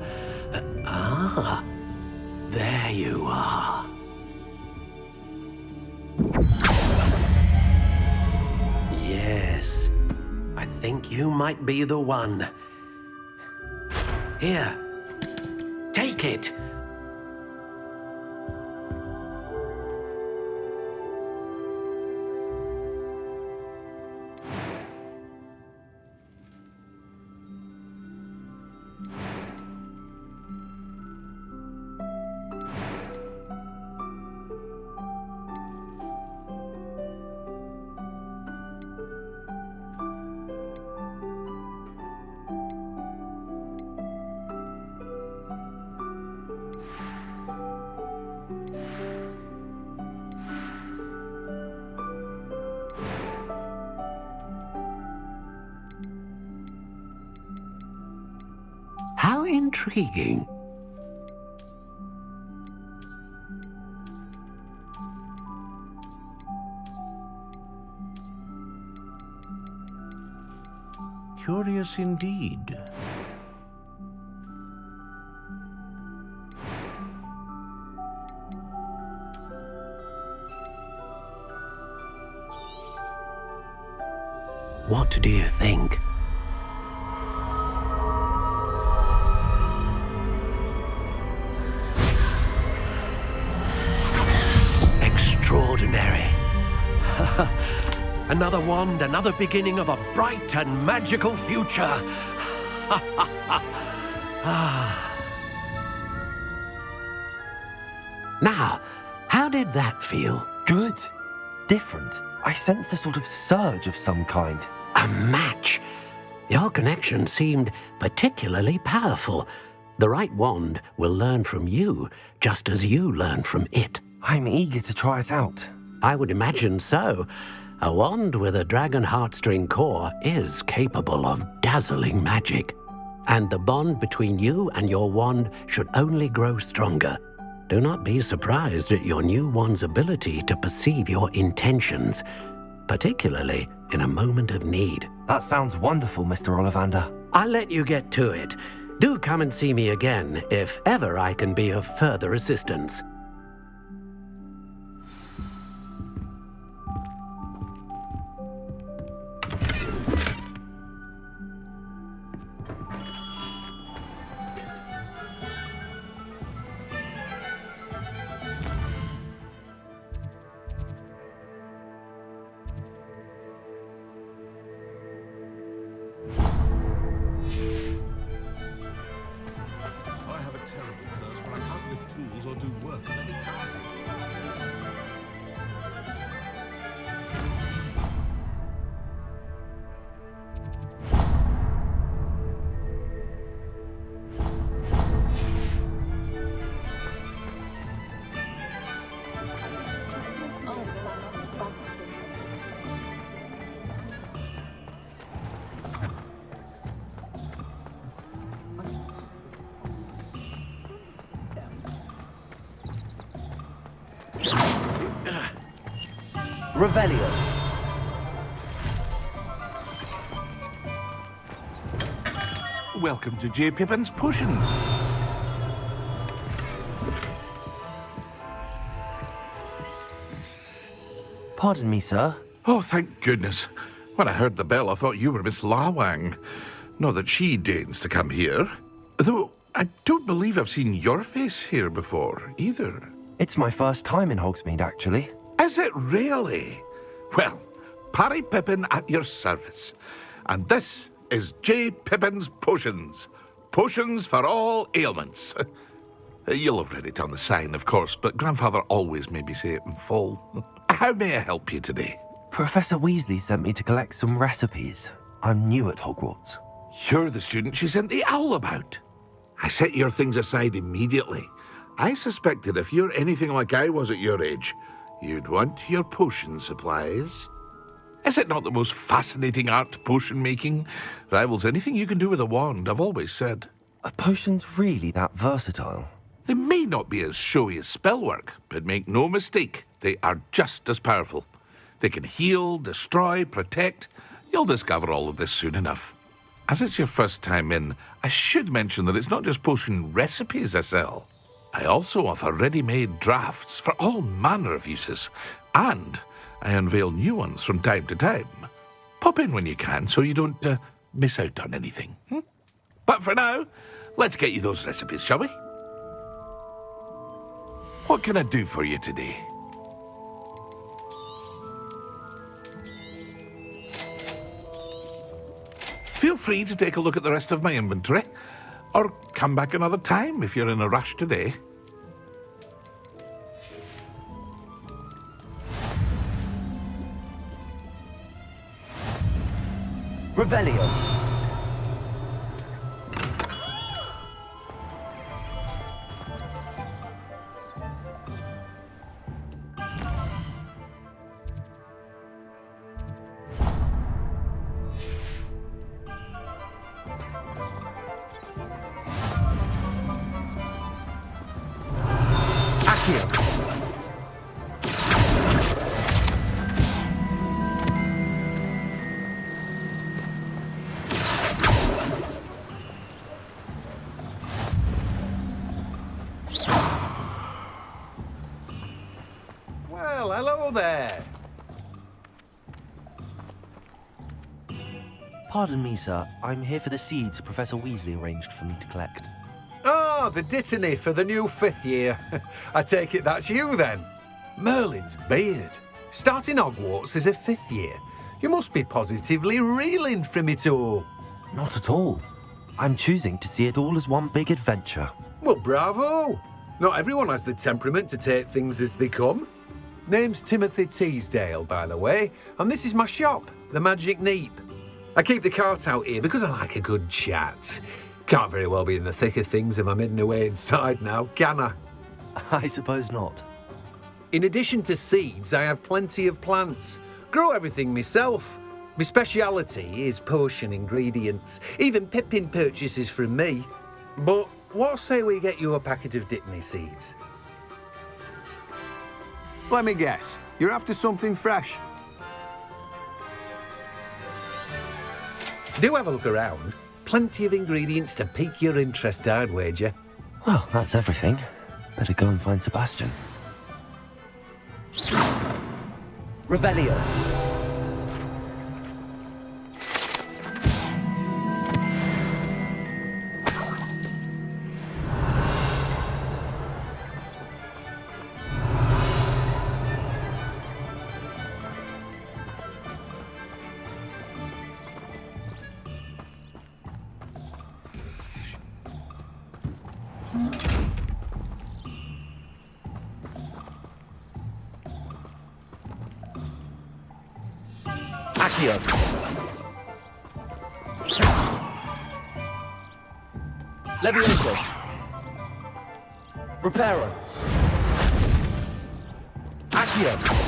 There you are. Yes. I think you might be the one. Here. Take it. Intriguing. Curious indeed. What do you think? Extraordinary. Another wand, another beginning of a bright and magical future. Now, how did that feel? Good. Different. I sensed a sort of surge of some kind. A match. Your connection seemed particularly powerful. The right wand will learn from you, just as you learn from it. I'm eager to try it out. I would imagine so. A wand with a dragon heartstring core is capable of dazzling magic. And the bond between you and your wand should only grow stronger. Do not be surprised at your new wand's ability to perceive your intentions, particularly in a moment of need. That sounds wonderful, Mr. Ollivander. I'll let you get to it. Do come and see me again if ever I can be of further assistance. Revelio. Welcome to J. Pippin's Potions. Pardon me, sir. Oh, thank goodness. When I heard the bell, I thought you were Miss Lawang. Not that she deigns to come here. Though, I don't believe I've seen your face here before, either. It's my first time in Hogsmeade, actually. Is it really? Well, Parry Pippin at your service. And this is J. Pippin's Potions. Potions for all ailments. You'll have read it on the sign, of course, but Grandfather always made me say it in full. How may I help you today? Professor Weasley sent me to collect some recipes. I'm new at Hogwarts. You're the student she sent the owl about. I set your things aside immediately. I suspected if you're anything like I was at your age, you'd want your potion supplies. Is it not the most fascinating art, potion making? Rivals anything you can do with a wand, I've always said. Are potions really that versatile? They may not be as showy as spellwork, but make no mistake, they are just as powerful. They can heal, destroy, protect. You'll discover all of this soon enough. As it's your first time in, I should mention that it's not just potion recipes I sell. I also offer ready-made drafts for all manner of uses, and I unveil new ones from time to time. Pop in when you can so you don't miss out on anything. But for now, let's get you those recipes, shall we? What can I do for you today? Feel free to take a look at the rest of my inventory, or come back another time if you're in a rush today. Revelio. Well, hello there. Pardon me, sir. I'm here for the seeds Professor Weasley arranged for me to collect. Oh, the dittany for the new 5th year. I take it that's you then. Merlin's beard. Starting Hogwarts as a 5th year. You must be positively reeling from it all. Not at all. I'm choosing to see it all as one big adventure. Well, bravo. Not everyone has the temperament to take things as they come. Name's Timothy Teasdale, by the way, and this is my shop, the Magic Neep. I keep the cart out here because I like a good chat. Can't very well be in the thick of things if I'm hidden away inside now, can I? I suppose not. In addition to seeds, I have plenty of plants. Grow everything myself. My speciality is potion ingredients. Even Pippin purchases from me. But what say we get you a packet of Dittany seeds? Let me guess. You're after something fresh. Do have a look around. Plenty of ingredients to pique your interest, I'd wager. Well, that's everything. Better go and find Sebastian. Revelio. Accio. Levioso. Reparo. Accio.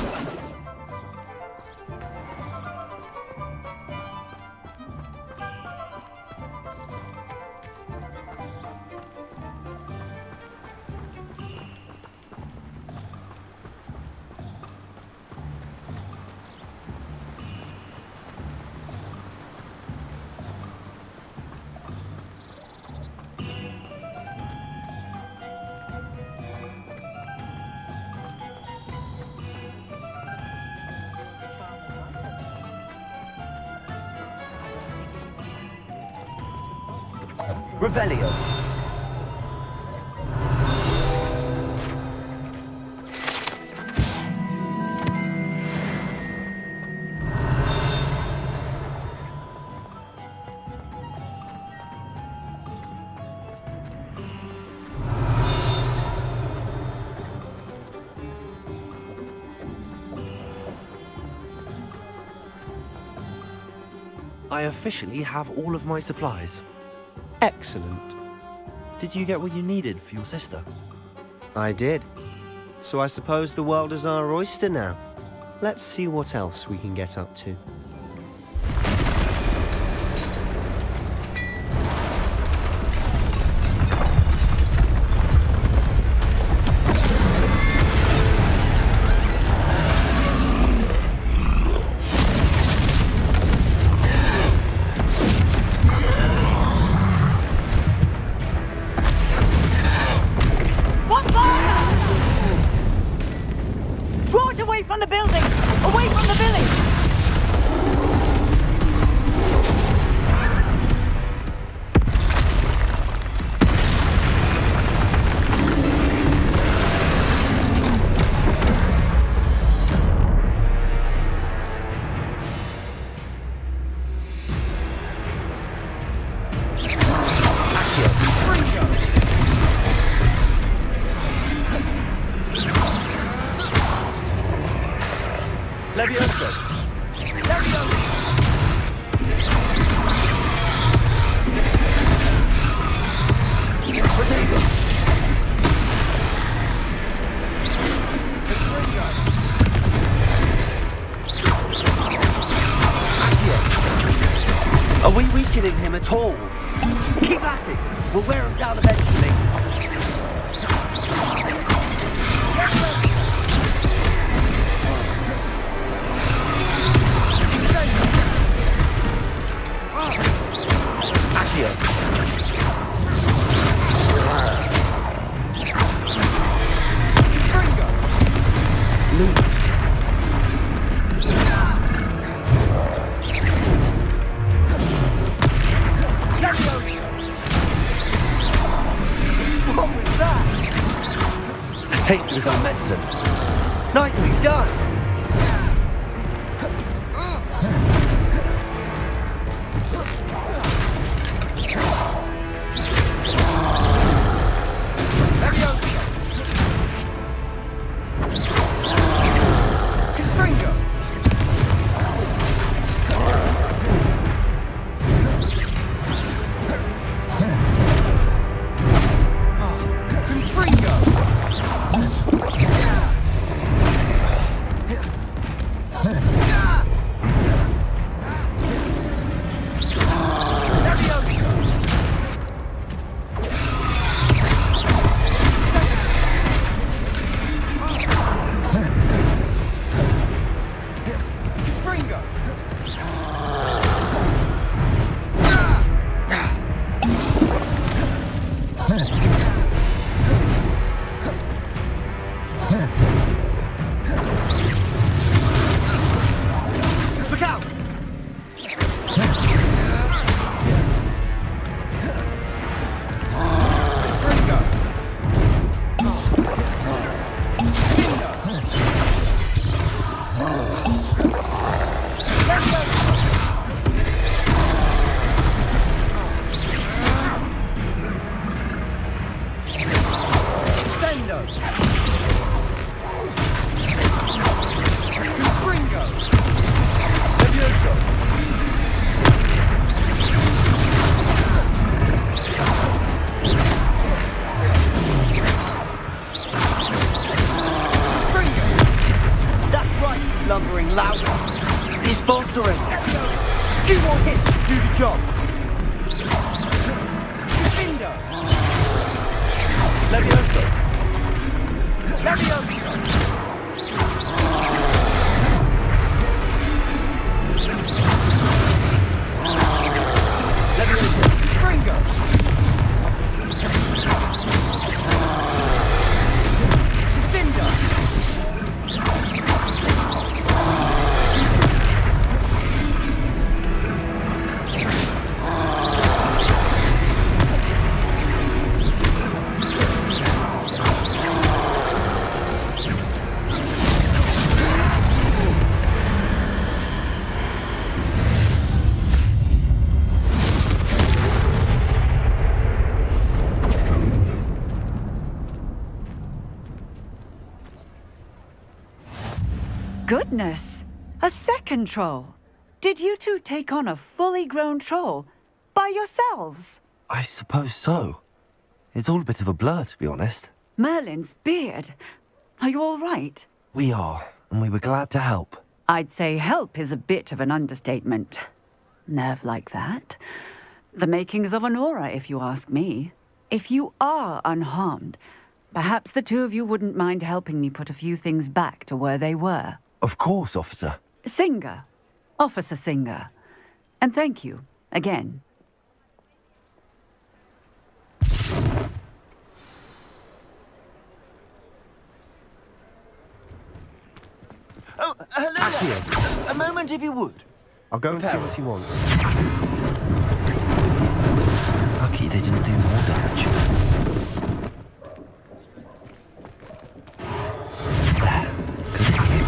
Revelio. I officially have all of my supplies. Excellent. Did you get what you needed for your sister? I did. So I suppose the world is our oyster now. Let's see what else we can get up to. Levioso. Levioso. Protego. Are we weakening him at all? Keep at it. We'll wear him down eventually. Lose. taste of his own medicine. Nicely done! Goodness! A second troll! Did you two take on a fully grown troll by yourselves? I suppose so. It's all a bit of a blur, to be honest. Merlin's beard. Are you all right? We are, and we were glad to help. I'd say help is a bit of an understatement. Nerve like that. The makings of an aura, if you ask me. If you are unharmed, perhaps the two of you wouldn't mind helping me put a few things back to where they were. Of course, officer. Singer. Officer Singer. And thank you, again. Oh, hello there. A moment, if you would. I'll go and see what he wants. Lucky they didn't do more damage. Good as new.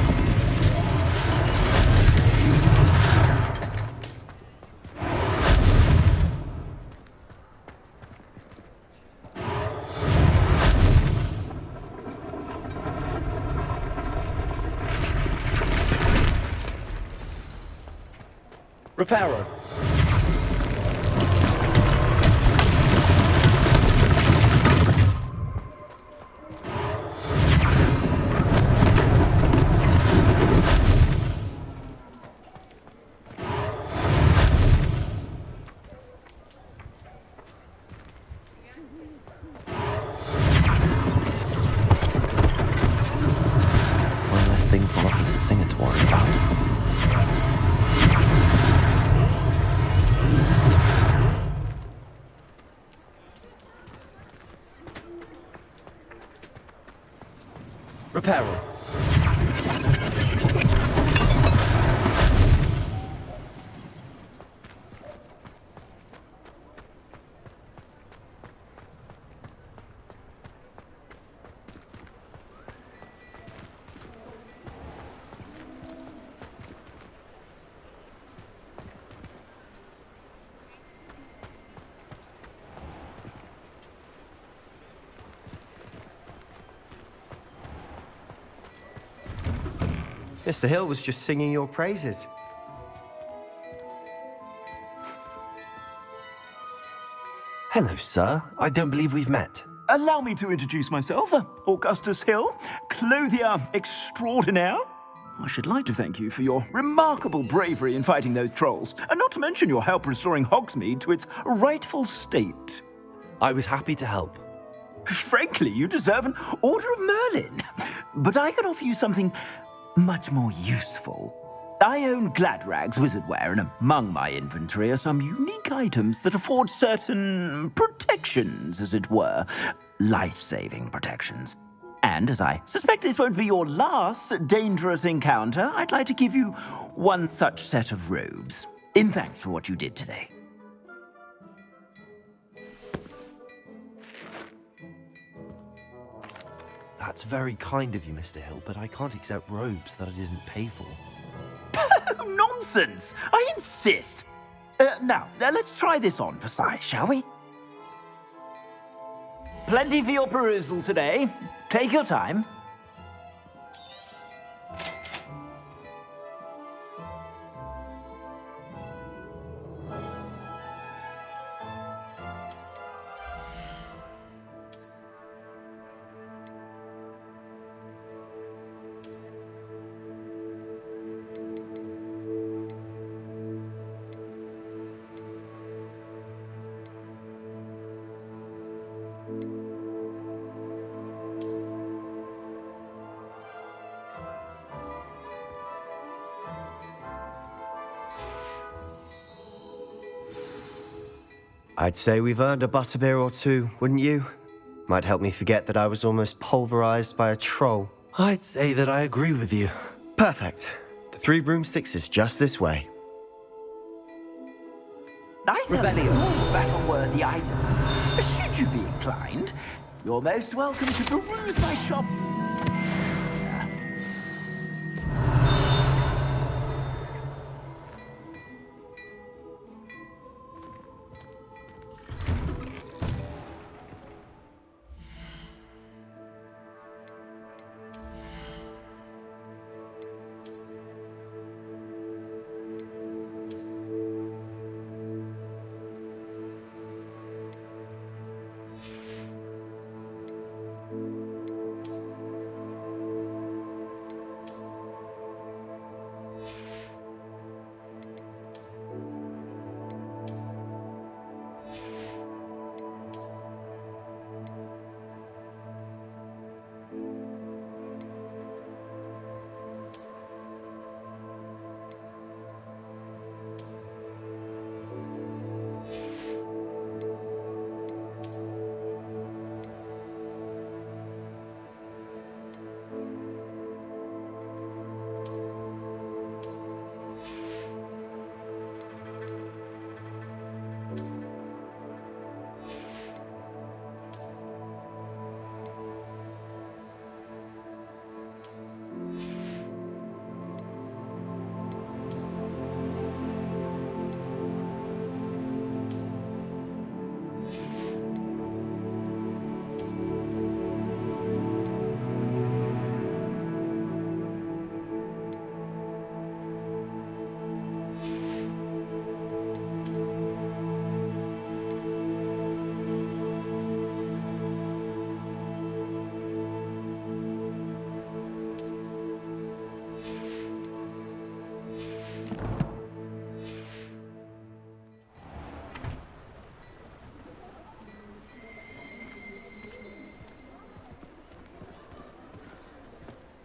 Reparo. One less thing for Officer Singer to worry about. Reparo. Mr. Hill was just singing your praises. Hello, sir. I don't believe we've met. Allow me to introduce myself, Augustus Hill, clothier extraordinaire. I should like to thank you for your remarkable bravery in fighting those trolls, and not to mention your help restoring Hogsmeade to its rightful state. I was happy to help. Frankly, you deserve an Order of Merlin. But I can offer you something much more useful. I own Gladrag's wizardware, and among my inventory are some unique items that afford certain protections, as it were. Life-saving protections. And as I suspect this won't be your last dangerous encounter, I'd like to give you one such set of robes, in thanks for what you did today. That's very kind of you, Mr. Hill, but I can't accept robes that I didn't pay for. Nonsense! I insist! Now, let's try this on for size, shall we? Plenty for your perusal today. Take your time. I'd say we've earned a butterbeer or two, wouldn't you? Might help me forget that I was almost pulverized by a troll. I'd say that I agree with you. Perfect. The 3 broomsticks is just this way. Nice battle-worthy items. Should you be inclined, you're most welcome to peruse my shop.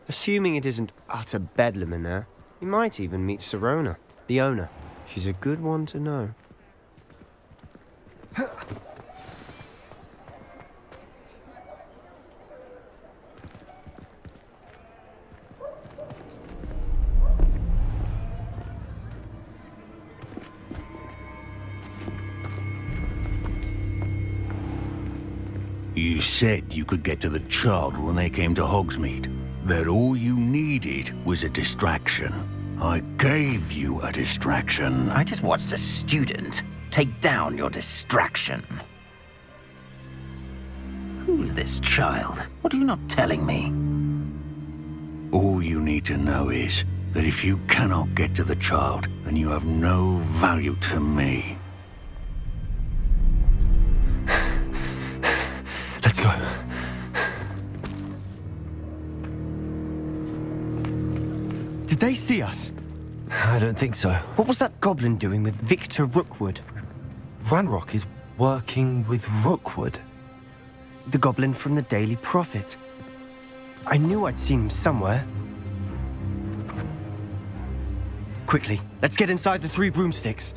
Assuming it isn't utter bedlam in there, you might even meet Serona, the owner. She's a good one to know. You said you could get to the child when they came to Hogsmeade. That all you needed was a distraction. I gave you a distraction. I just watched a student take down your distraction. Who's this child? What are you not telling me? All you need to know is that if you cannot get to the child, then you have no value to me. Let's go. Did they see us? I don't think so. What was that goblin doing with Victor Rookwood? Ranrock is working with Rookwood. The goblin from the Daily Prophet. I knew I'd seen him somewhere. Quickly, let's get inside the Three Broomsticks.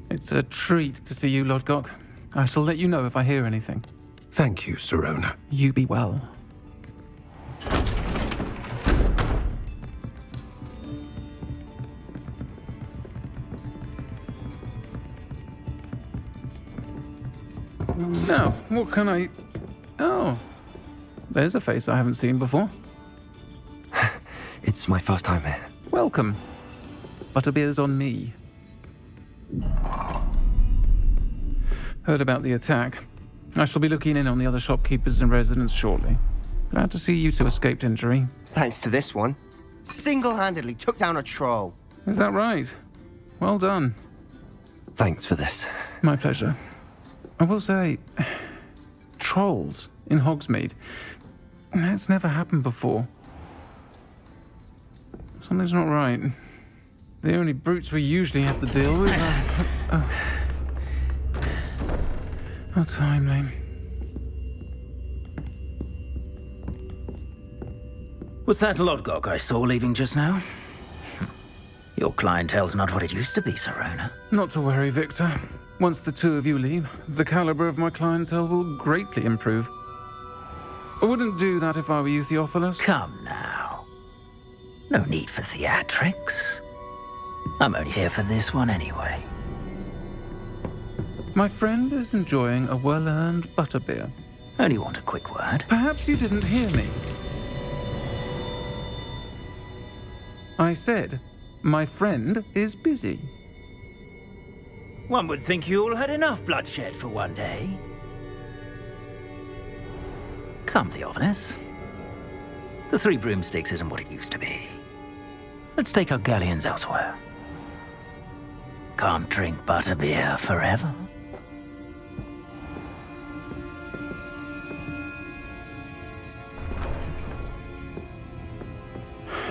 It's a treat to see you, Lodgok. I shall let you know if I hear anything. Thank you, Sirona. You be well. Now, what can I... Oh, there's a face I haven't seen before. It's my first time here. Welcome. Butterbeer's on me. Heard about the attack. I shall be looking in on the other shopkeepers and residents shortly. Glad to see you two escaped injury. Thanks to this one. Single-handedly took down a troll. Is that right? Well done. Thanks for this. My pleasure. I will say, trolls in Hogsmeade. That's never happened before. Something's not right. The only brutes we usually have to deal with are... How timely. Was that Lodgok I saw leaving just now? Your clientele's not what it used to be, Sirona. Not to worry, Victor. Once the two of you leave, the caliber of my clientele will greatly improve. I wouldn't do that if I were you, Theophilus. Come now. No need for theatrics. I'm only here for this one anyway. My friend is enjoying a well-earned butterbeer. Only want a quick word. Perhaps you didn't hear me. I said, my friend is busy. One would think you all had enough bloodshed for one day. Come, Theophilus. The Three Broomsticks isn't what it used to be. Let's take our galleons elsewhere. Can't drink butterbeer forever.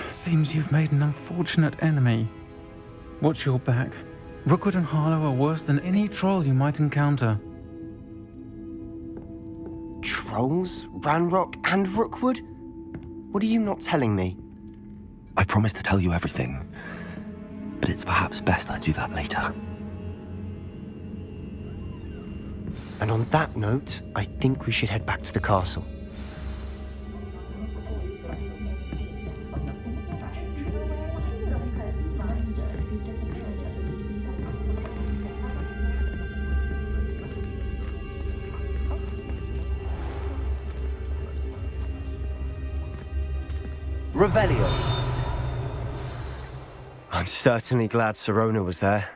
Seems you've made an unfortunate enemy. Watch your back. Rookwood and Harlow are worse than any troll you might encounter. Trolls? Ranrock and Rookwood? What are you not telling me? I promise to tell you everything, but it's perhaps best I do that later. And on that note, I think we should head back to the castle. Revelio. I'm certainly glad Sirona was there.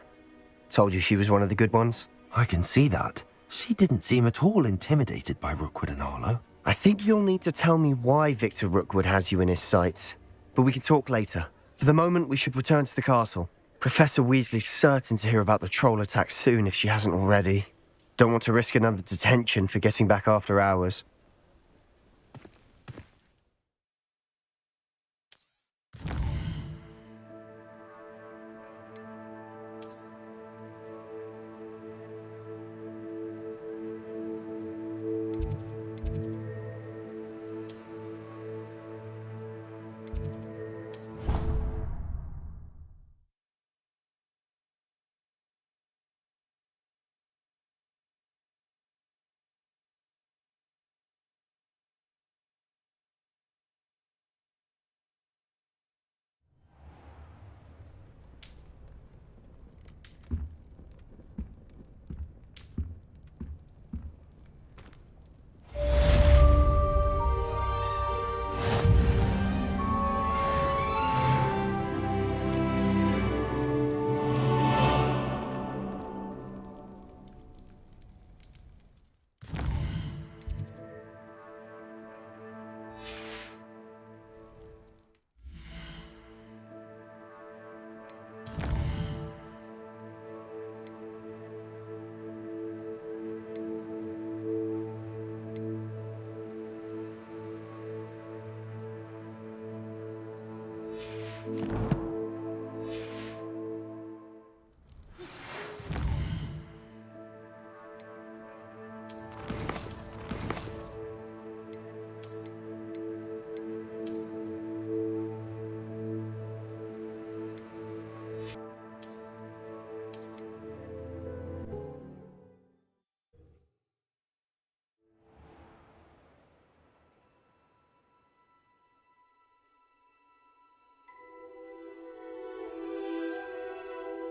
Told you she was one of the good ones. I can see that. She didn't seem at all intimidated by Rookwood and Harlow. I think you'll need to tell me why Victor Rookwood has you in his sights. But we can talk later. For the moment, we should return to the castle. Professor Weasley's certain to hear about the troll attack soon if she hasn't already. Don't want to risk another detention for getting back after hours.